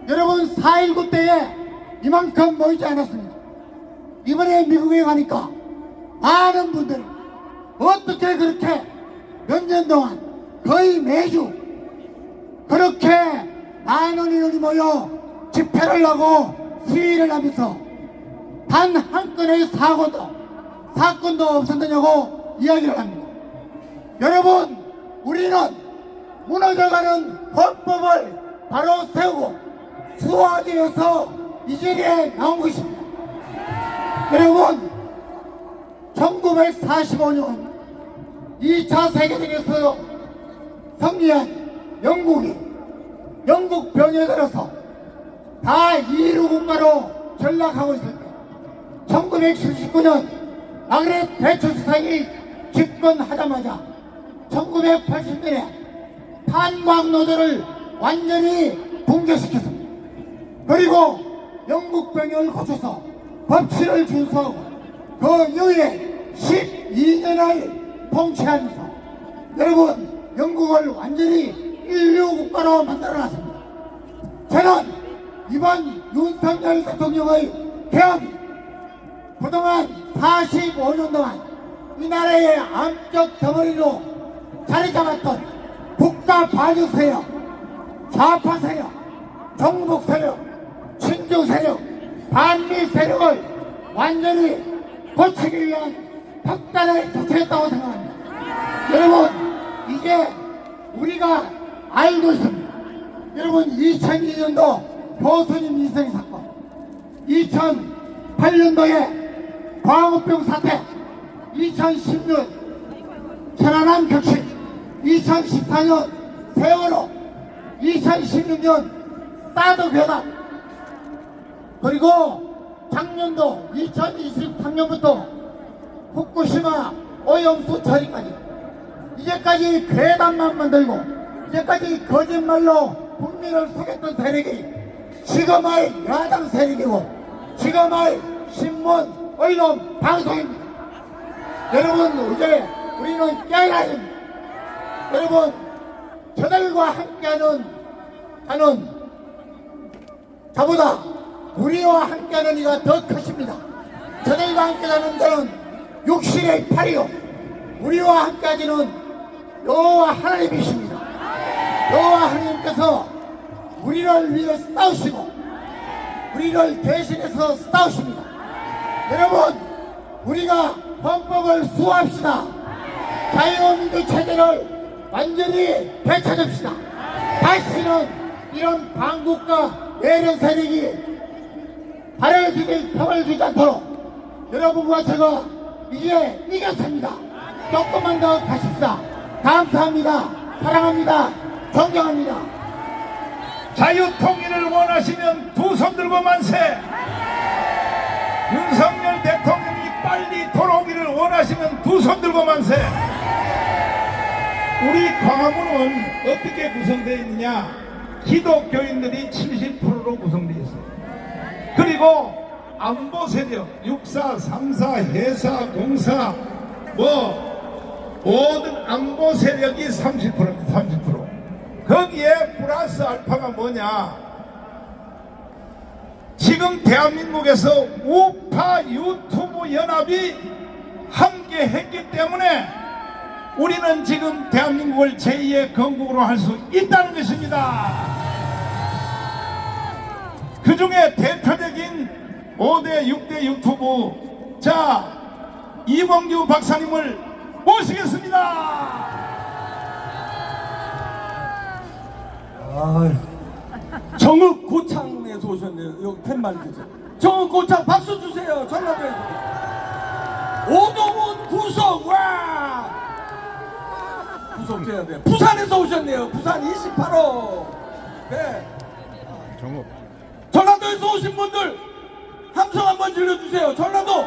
여러분, 4.19 때에 이만큼 모이지 않았습니다. 이번에 미국에 가니까 많은 분들이 어떻게 그렇게 몇 년 동안 거의 매주 그렇게 많은 인원이 모여 집회를 하고 시위를 하면서 단 한 건의 사건도 없었느냐고 이야기를 합니다. 여러분, 우리는 무너져가는 헌법을 바로 세우고 수호하기 위해서 이 자리에 나온 것입니다. 여러분, 1945년 2차 세계대전에서 승리한 영국 병에 들어서 다 이루 국가로 전락하고 있을 때 1979년 마그렛 대처 수상이 집권하자마자 1980년에 탄광노조를 완전히 붕괴시켰습니다. 그리고 영국 병역을 거쳐서 법치를 준수하고 그 이후에 12년을 통치하면서 여러분, 영국을 완전히 인류 국가로 만들어놨습니다. 저는 이번 윤석열 대통령의 개헌, 그동안 45년 동안 이 나라의 암적 덩어리로 자리 잡았던 국가 반역 세력, 좌파 세력, 정복 세력, 친중 세력, 반미 세력을 완전히 고치기 위한 혁단을 조치했다고 생각합니다. 여러분, 이제 우리가 알고 있습니다. 여러분, 2002년도 교수님 인생 사건, 2008년도에 광우병 사태, 2010년 천안함 격식, 2014년 세월호, 2016년 사드 변환, 그리고 작년도 2023년부터 후쿠시마 오염수 처리까지 이제까지 괴담만 만들고 이제까지 거짓말로 국민을 속였던 세력이 지금의 야당 세력이고 지금의 신문, 언론, 방송입니다. 여러분, 이제 우리는 깨어나야 됩니다. 여러분, 저들과 함께하는 저보다 우리와 함께하는 이가 더 크십니다. 저들과 함께하는 자는 육신의 팔이요, 우리와 함께하지는 여호와 하나님이십니다. 여호와 하나님께서 우리 우리를 위해 싸우시고 우리를 대신해서 싸우십니다. 여러분, 우리가 헌법을 수호합시다. 자유민주 체제를 완전히 되찾읍시다. 다시는 이런 반국가 외련 세력이 발을 디딜 틈을 주지 않도록 여러분과 제가 이제 이겼습니다. 조금만 더 가십시다. 감사합니다. 사랑합니다. 존경합니다. 자유통일을 원하시면 두 손 들고 만세. 윤석열 대통령이 빨리 돌아오기를 원하시면 두 손 들고 만세. 우리 광화문은 어떻게 구성되어 있느냐? 기독교인들이 70%로 구성되어 있어요. 그리고 안보 세력, 육사, 삼사, 해사, 공사, 모든 안보 세력이 30%입니다. 30%. 거기에 플러스 알파가 뭐냐? 지금 대한민국에서 우파 유튜브 연합이 함께 했기 때문에 우리는 지금 대한민국을 제2의 건국으로 할 수 있다는 것입니다. 그 중에 대표적인 5대, 6대 유튜브, 자, 이봉규 박사님을 모시겠습니다. 정읍 고창에서 오셨네요. 여기 팻말 주세요. 정읍 고창 박수 주세요. 전라도에서. 오동훈 구속, 와! 구속돼야 돼요. 부산에서 오셨네요. 부산 28호. 네. 전라도에서 오신 분들 함성 한번 질러주세요. 전라도.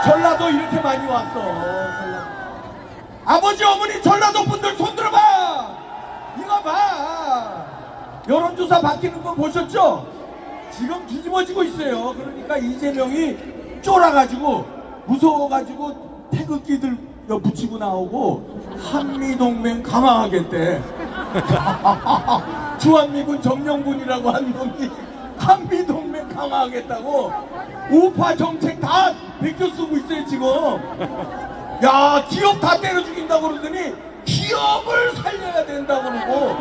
전라도 이렇게 많이 왔어. 전라도. 아버지 어머니 전라도 분들 손 들어봐. 이거 봐. 여론조사 바뀌는 거 보셨죠? 지금 뒤집어지고 있어요. 그러니까 이재명이 쫄아가지고 무서워가지고 태극기들 붙이고 나오고 한미동맹 강화하겠대. 주한미군 점령군이라고 한 놈이 한미동맹 강화하겠다고 우파 정책 다 베껴 쓰고 있어요 지금. 야, 기업 다 때려 죽인다고 그러더니 기업을 살려야 된다고 그러고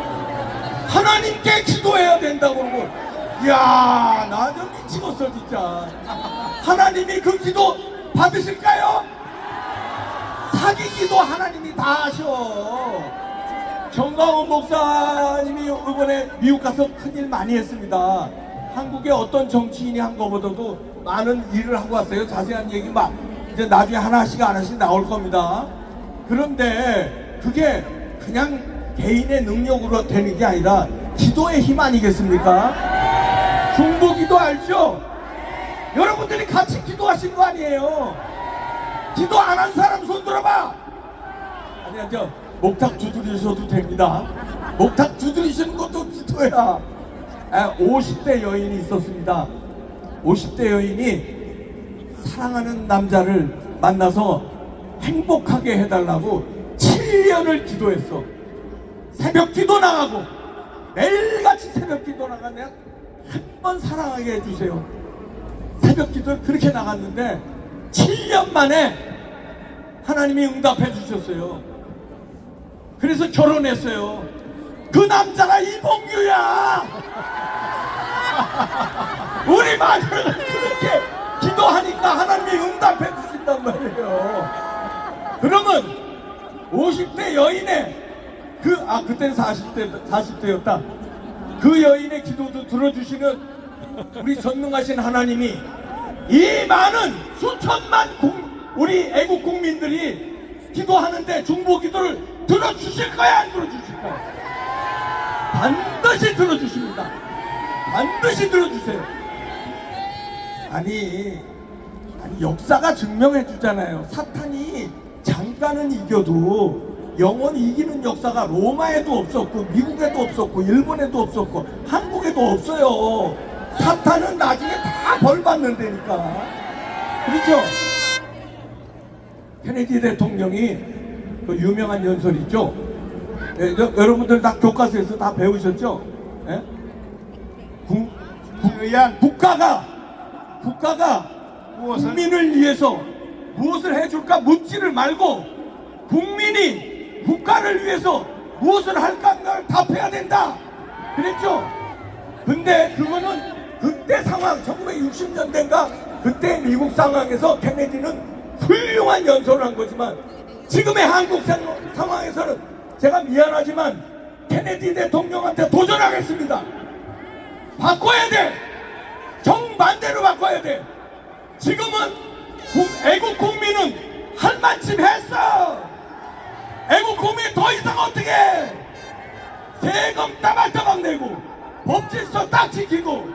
하나님께 기도해야 된다고 그러고. 야, 나 좀 미치겠어 진짜. 하나님이 그 기도 받으실까요? 사기 기도 하나님이 다 하셔. 정광훈 목사님이 이번에 미국 가서 큰일 많이 했습니다. 한국의 어떤 정치인이 한 것보다도 많은 일을 하고 왔어요. 자세한 얘기 막 이제 나중에 하나씩 나올 겁니다. 그런데 그게 그냥 개인의 능력으로 되는 게 아니라 기도의 힘 아니겠습니까? 중보기도 알죠? 여러분들이 같이 기도하신 거 아니에요? 기도 안 한 사람 손 들어봐. 아니야, 저 목탁 두드리셔도 됩니다. 목탁 두드리시는 것도 기도야. 50대 여인이 있었습니다. 50대 여인이 사랑하는 남자를 만나서 행복하게 해달라고 7년을 기도했어. 새벽 기도 나가고 매일같이 새벽 기도 나가. 내가 한 번 사랑하게 해주세요. 새벽 기도를 그렇게 나갔는데 7년 만에 하나님이 응답해 주셨어요. 그래서 결혼했어요. 그 남자가 이봉규야. 우리 마누라가 그렇게 기도하니까 하나님이 응답해 주신단 말이에요. 그러면 50대 여인의 그때는 40대였다. 그 여인의 기도도 들어주시는 우리 전능하신 하나님이 이 많은 수천만 우리 애국 국민들이 기도하는데 중보 기도를 들어주실 거야, 안 들어주실 거야? 반드시 들어주십니다. 반드시 들어주세요. 아니 역사가 증명해 주잖아요. 사탄이 잠깐은 이겨도 영원히 이기는 역사가 로마에도 없었고 미국에도 없었고 일본에도 없었고 한국에도 없어요. 사탄은 나중에 다 벌받는 데니까. 그렇죠? 케네디 대통령이 그 유명한 연설 있죠? 여러분들 다 교과서에서 다 배우셨죠? 예? 국가가 국민을 위해서 무엇을 해줄까 묻지를 말고 국민이 국가를 위해서 무엇을 할까 답해야 된다. 그랬죠? 근데 그거는 그때 상황 1960년대인가 그때 미국 상황에서 케네디는 훌륭한 연설을 한 거지만 지금의 한국 상황에서는 제가 미안하지만 케네디 대통령한테 도전하겠습니다. 바꿔야 돼. 정반대로 바꿔야 돼. 지금은 애국 국민은 할 만큼 했어. 애국 국민 더 이상 어떻게 해? 세금 따박따박 내고 법 질서 딱 지키고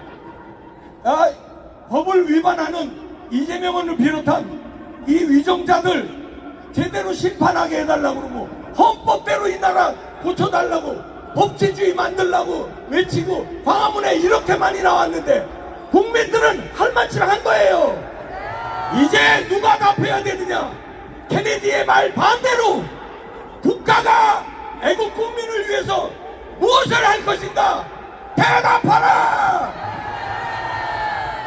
법을 위반하는 이재명을 비롯한 이 위정자들 제대로 심판하게 해달라고 그러고 헌법대로 이 나라 고쳐달라고 법치주의 만들라고 외치고 광화문에 이렇게 많이 나왔는데 국민들은 할 만큼 한 거예요. 이제 누가 답해야 되느냐? 케네디의 말 반대로 국가가 애국 국민을 위해서 무엇을 할 것인가? 대답하라!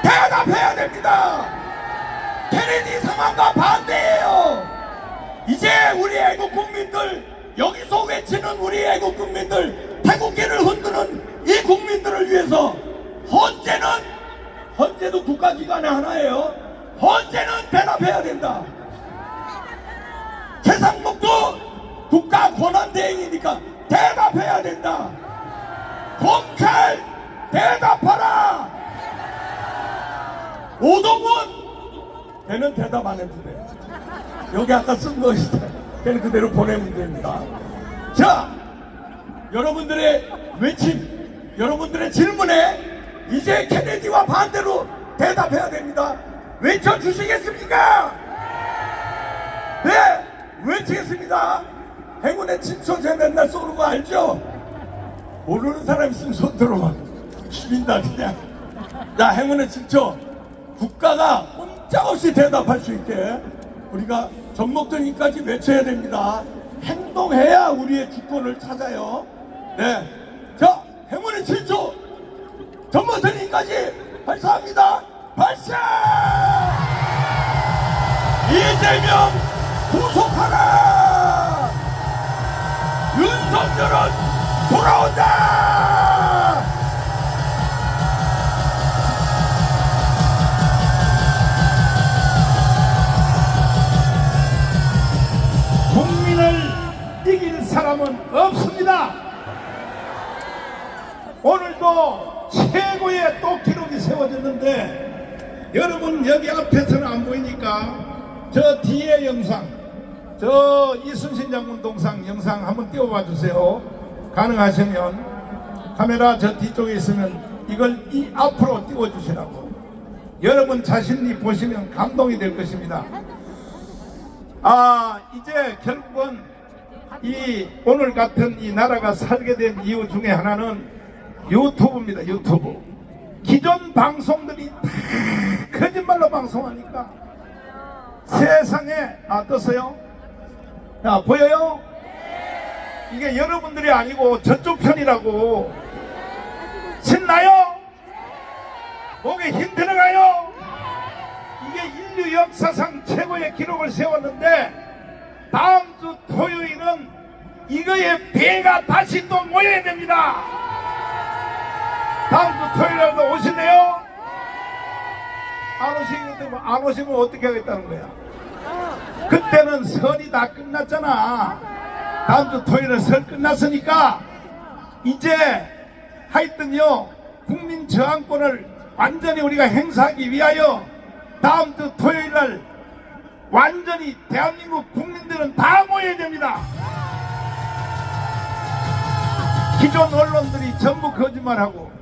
대답해야 됩니다. 케네디 상황과 반대예요. 이제 우리 애국 국민들, 여기서 외치는 우리 애국 국민들, 태국기를 흔드는 이 국민들을 위해서 헌재도 국가기관의 하나예요. 헌재는 대답해야 된다. 최상목도 국가 권한대행이니까 대답해야 된다. 검찰 대답하라. 오동훈 걔는 대답 안 해도 돼. 여기 아까 쓴 것이다. 걔는 그대로 보내면 됩니다. 자, 여러분들의 외침, 여러분들의 질문에 이제 케네디와 반대로 대답해야 됩니다. 외쳐주시겠습니까? 네, 외치겠습니다. 행운의 친초제 맨날 쏘는 거 알죠? 모르는 사람 있으면 손 들어봐. 죽인다 그냥. 자, 행운의 친초. 국가가 꼼짝없이 대답할 수 있게 우리가 전목등이까지 외쳐야 됩니다. 행동해야 우리의 주권을 찾아요. 네, 자, 행운의 친초 전목등이까지 발사합니다. 발사! 이재명 구속하라! 윤석열은 돌아온다! 국민을 이길 사람은 없습니다. 오늘도 최고의 또 기록이 세워졌는데 여러분 여기 앞에서는 안 보이니까 저 뒤에 영상, 저 이순신 장군 동상 영상 한번 띄워봐 주세요. 가능하시면 카메라 저 뒤쪽에 있으면 이걸 이 앞으로 띄워주시라고. 여러분 자신이 보시면 감동이 될 것입니다. 이제 결국은 이 오늘 같은 이 나라가 살게 된 이유 중에 하나는 유튜브입니다. 유튜브. 기존 방송들이 다 거짓말로 방송하니까 세상에 떴어요? 자, 보여요? 이게 여러분들이 아니고 저쪽 편이라고. 신나요? 목에 힘 들어가요? 이게 인류 역사상 최고의 기록을 세웠는데 다음 주 토요일은 이거의 배가 다시 또 모여야 됩니다. 다음 주 토요일에도 오실래요? 안 오시면 어떻게 하겠다는 거야? 그때는 설이 다 끝났잖아. 다음 주 토요일에 설 끝났으니까 이제 하여튼요 국민 저항권을 완전히 우리가 행사하기 위하여 다음 주 토요일날 완전히 대한민국 국민들은 다 모여야 됩니다. 기존 언론들이 전부 거짓말하고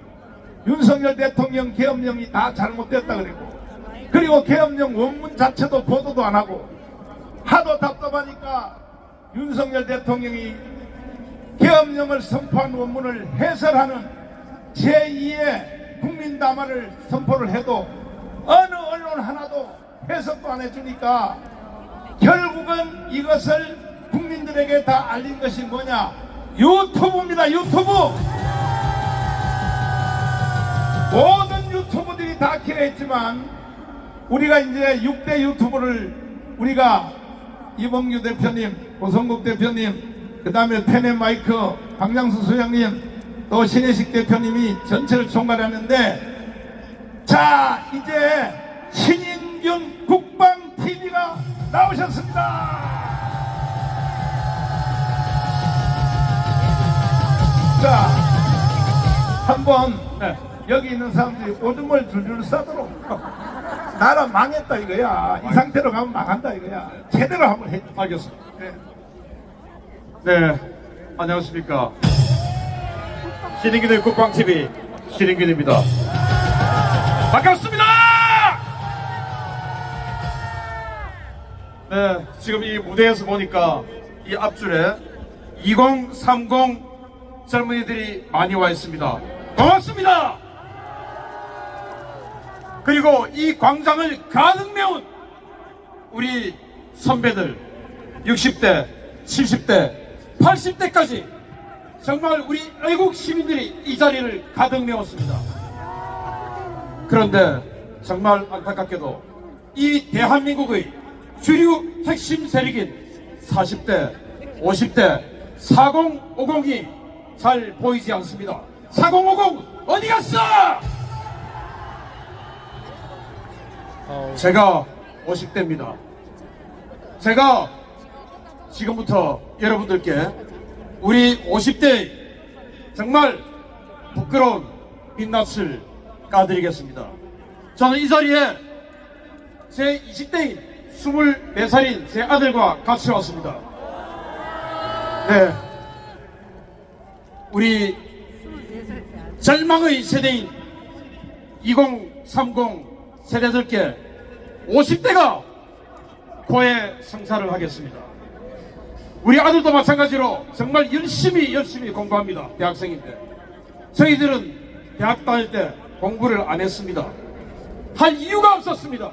윤석열 대통령 계엄령이 다 잘못됐다 그리고 계엄령 원문 자체도 보도도 안 하고 하도 답답하니까 윤석열 대통령이 계엄령을 선포한 원문을 해설하는 제2의 국민담화를 선포를 해도 어느 언론 하나도 해석도 안 해주니까 결국은 이것을 국민들에게 다 알린 것이 뭐냐? 유튜브입니다. 유튜브. 모든 유튜브들이 다 기회했지만 우리가 이제 6대 유튜브를 우리가 이봉규 대표님, 고성국 대표님, 그 다음에 테넷마이크, 박장수 소장님, 또 또 신혜식 대표님이 전체를 총괄하는데, 자, 이제 신인균 국방TV가 나오셨습니다. 자, 한번 여기 있는 사람들이 오줌을 줄줄 싸도록, 나라 망했다 이거야. 이 상태로 가면 망한다 이거야. 제대로 한번 해. 알겠습니다. 네, 안녕하십니까. 신인균의 국방TV 신인균입니다. 반갑습니다. 네, 지금 이 무대에서 보니까 이 앞줄에 2030 젊은이들이 많이 와 있습니다. 고맙습니다. 그리고 이 광장을 가득 메운 우리 선배들 60대, 70대, 80대까지 정말 우리 애국 시민들이 이 자리를 가득 메웠습니다. 그런데 정말 안타깝게도 이 대한민국의 주류 핵심 세력인 40대, 50대, 4050이 잘 보이지 않습니다. 4050 어디 갔어? 제가 50대입니다. 제가 지금부터 여러분들께 우리 50대 정말 부끄러운 민낯을 까드리겠습니다. 저는 이 자리에 제 20대인 24살인 제 아들과 같이 왔습니다. 네, 우리 절망의 세대인 2030 세대들께 50대가 고해 성사를 하겠습니다. 우리 아들도 마찬가지로 정말 열심히 공부합니다. 대학생인데 저희들은 대학 다닐 때 공부를 안 했습니다. 할 이유가 없었습니다.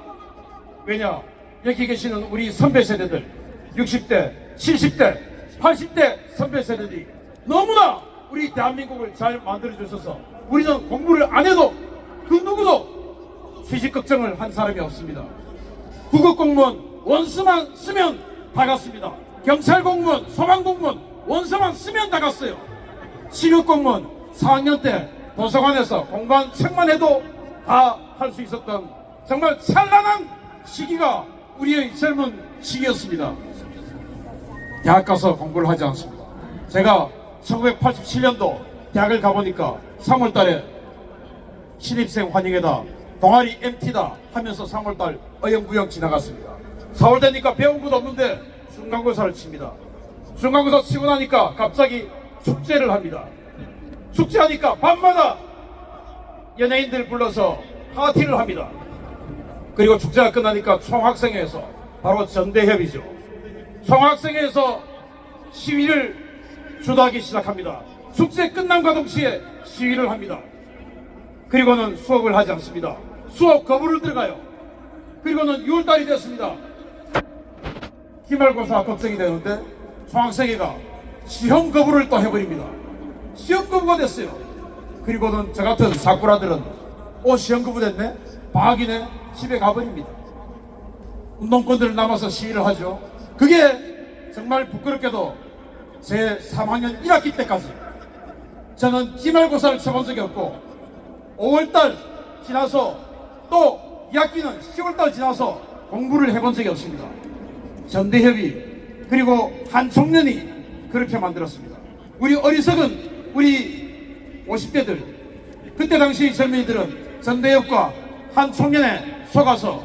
왜냐, 여기 계시는 우리 선배 세대들 60대, 70대, 80대 선배 세대들이 너무나 우리 대한민국을 잘 만들어주셔서 우리는 공부를 안 해도 그 누구도 취직 걱정을 한 사람이 없습니다. 국어공무원 원서만 쓰면 다 갔습니다. 경찰공무원, 소방공무원 원서만 쓰면 다 갔어요. 시립공무원 4학년 때 도서관에서 공부한 책만 해도 다 할 수 있었던 정말 찬란한 시기가 우리의 젊은 시기였습니다. 대학 가서 공부를 하지 않습니다. 제가 1987년도 대학을 가보니까 3월달에 신입생 환영회다, 동아리 MT다 하면서 3월달 어영부영 지나갔습니다. 4월 되니까 배운 것도 없는데 중간고사를 칩니다. 중간고사 치고 나니까 갑자기 축제를 합니다. 축제하니까 밤마다 연예인들 불러서 파티를 합니다. 그리고 축제가 끝나니까 총학생회에서, 바로 전대협이죠, 총학생회에서 시위를 주도하기 시작합니다. 축제 끝남과 동시에 시위를 합니다. 그리고는 수업을 하지 않습니다. 수업 거부를 들어가요. 그리고는 6월달이 됐습니다. 기말고사 걱정이 되는데 총학생회가 시험 거부를 또 해버립니다. 시험 거부가 됐어요. 그리고는 저 같은 사쿠라들은 시험 거부 됐네? 방학이네? 집에 가버립니다. 운동권들은 남아서 시위를 하죠. 그게 정말 부끄럽게도 제 3학년 1학기 때까지 저는 기말고사를 쳐본 적이 없고, 5월달 지나서 또 2학기는 10월달 지나서 공부를 해본 적이 없습니다. 전대협이 그리고 한 청년이 그렇게 만들었습니다. 우리 어리석은 우리 50대들, 그때 당시 젊은이들은 전대협과 한 청년에 속아서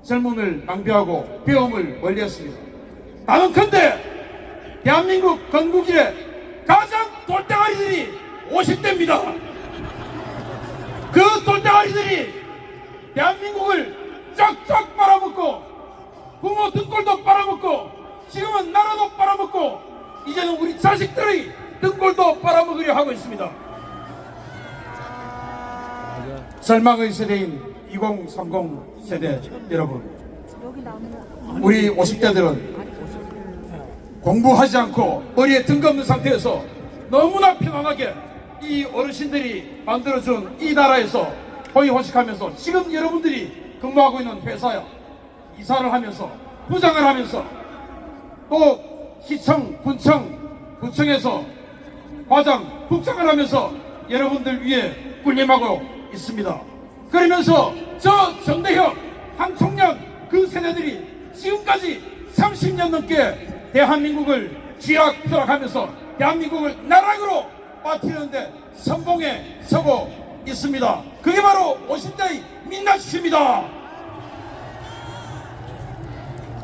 젊음을 낭비하고 배움을 멀리했습니다. 나는 근데 대한민국 건국 이래 가장 돌대가리들이 50대입니다. 그 돌대가리들이 대한민국을 쫙쫙 빨아먹고 부모 등골도 빨아먹고 지금은 나라도 빨아먹고 이제는 우리 자식들의 등골도 빨아먹으려 하고 있습니다. 절망의 세대인 2030 세대 여러분, 우리 50대들은 공부하지 않고 머리에 등 없는 상태에서 너무나 편안하게 이 어르신들이 만들어준 이 나라에서 호의호식하면서 지금 여러분들이 근무하고 있는 회사에 이사를 하면서 부장을 하면서 또 시청, 군청, 구청에서 과장, 국장을 하면서 여러분들 위해 군림하고 있습니다. 그러면서 저 정대협, 한총련 그 세대들이 지금까지 30년 넘게 대한민국을 쥐락펴락하면서 대한민국을 나락으로 빠뜨리는데 선봉에 서고 있습니다. 그게 바로 50대의 민낯입니다.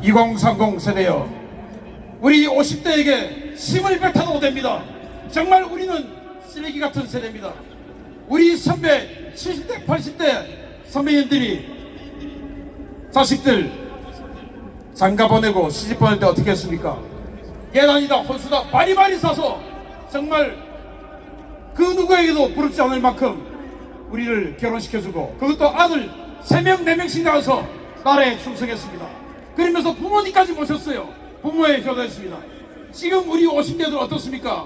2030 세대여, 우리 50대에게 힘을 뱉어도 됩니다. 정말 우리는 쓰레기 같은 세대입니다. 우리 선배 70대 80대 선배님들이 자식들 장가 보내고 시집 보낼 때 어떻게 했습니까? 예단이다 혼수다 바리바리 사서 정말 그 누구에게도 부럽지 않을 만큼 우리를 결혼시켜주고, 그것도 아들 3명 4명씩 낳아서 나라에 충성했습니다. 그러면서 부모님까지 모셨어요. 부모에 효도했습니다. 지금 우리 50대들 어떻습니까?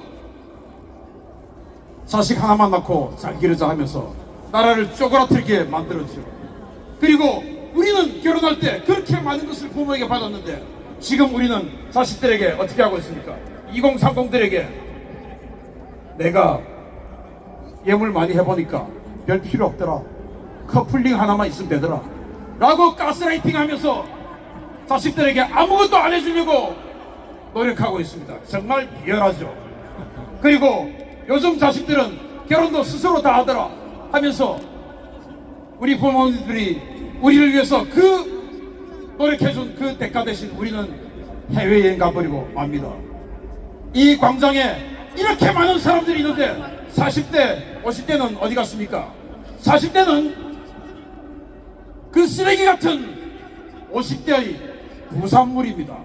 자식 하나만 낳고 잘 기르자 하면서 나라를 쪼그라들게 만들었죠. 그리고 우리는 결혼할 때 그렇게 많은 것을 부모에게 받았는데 지금 우리는 자식들에게 어떻게 하고 있습니까? 2030들에게 내가 예물 많이 해보니까 별 필요 없더라, 커플링 하나만 있으면 되더라 라고 가스라이팅 하면서 자식들에게 아무것도 안 해주려고 노력하고 있습니다. 정말 비열하죠. 그리고 요즘 자식들은 결혼도 스스로 다 하더라 하면서 우리 부모님들이 우리를 위해서 그 노력해준 그 대가 대신 우리는 해외여행 가버리고 맙니다. 이 광장에 이렇게 많은 사람들이 있는데 40대, 50대는 어디 갔습니까? 40대는 그 쓰레기 같은 50대의 부산물입니다.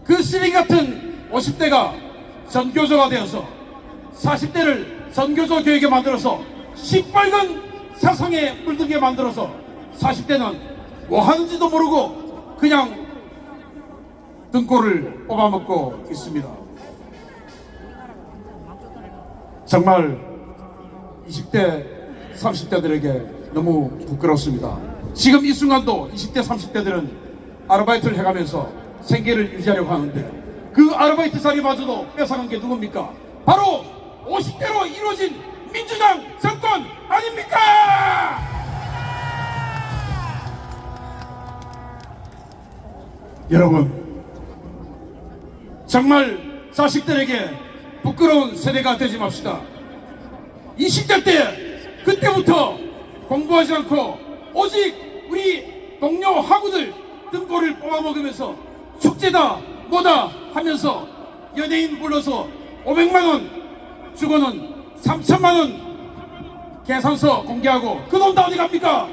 그 쓰레기 같은 50대가 전교조가 되어서 40대를 전교조 교육에 만들어서 시뻘건 사상에 물들게 만들어서 40대는 뭐 하는지도 모르고 그냥 등골을 뽑아먹고 있습니다. 정말 20대, 30대들에게 너무 부끄럽습니다. 지금 이 순간도 20대, 30대들은 아르바이트를 해가면서 생계를 유지하려고 하는데 그 아르바이트 자리마저도 뺏어간 게 누굽니까? 바로 50대로 이루어진 민주당 정권 아닙니까? 여러분, 정말 자식들에게 부끄러운 세대가 되지 맙시다. 20대 때 그때부터 공부하지 않고 오직 우리 동료 학우들 등골을 뽑아먹으면서 축제다 뭐다 하면서 연예인 불러서 500만원 주고는 3천만원 계산서 공개하고 그 돈 다 어디 갑니까?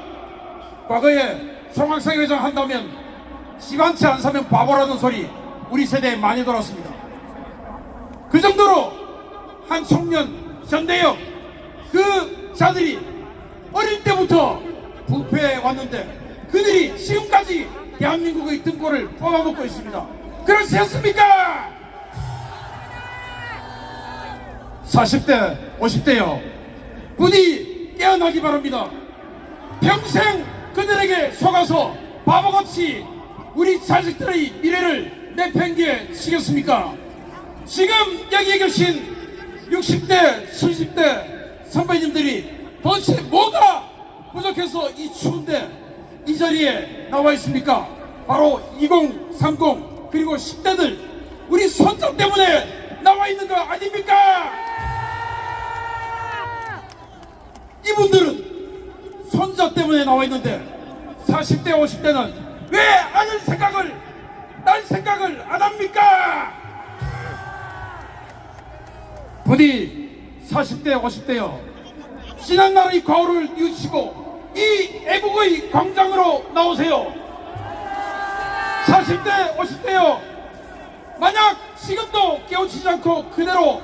과거에 송학상 회장 한다면 집 한 채 안 사면 바보라는 소리 우리 세대에 많이 돌았습니다. 그 정도로 한총련, 전대협 그 자들이 어릴 때부터 부패해 왔는데 그들이 지금까지 대한민국의 등골을 뽑아먹고 있습니다. 그렇지 않습니까? 40대, 50대요, 부디 깨어나기 바랍니다. 평생 그들에게 속아서 바보같이 우리 자식들의 미래를 내팽개치겠습니까? 지금 여기에 계신 60대, 70대 선배님들이 도대체 뭐가 부족해서 이 추운데 이 자리에 나와 있습니까? 바로 2030 그리고 10대들 우리 손자 때문에 나와 있는 거 아닙니까? 이분들은 손자 때문에 나와 있는데 40대, 50대는 왜 아들 생각을, 딸 생각을 안 합니까? 부디 40대, 50대여, 지난날의 과오를 뉘우치고 이 애국의 광장으로 나오세요. 40대, 50대여, 만약 지금도 깨우치지 않고 그대로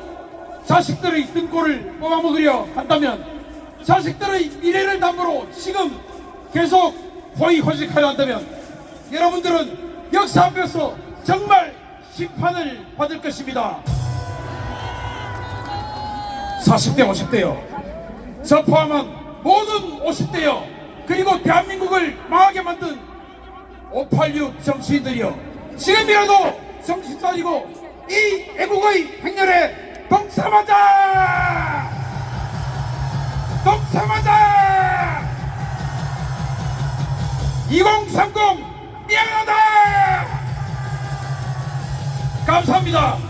자식들의 등골을 뽑아먹으려 한다면, 자식들의 미래를 담보로 지금 계속 호의호식하려 한다면 여러분들은 역사 앞에서 정말 심판을 받을 것입니다. 40대, 50대요, 저 포함한 모든 50대요, 그리고 대한민국을 망하게 만든 586 정치인들이요, 지금이라도 정신 차리고 이 애국의 행렬에 동참하자! 동참하자! 2030 미안하다! 감사합니다.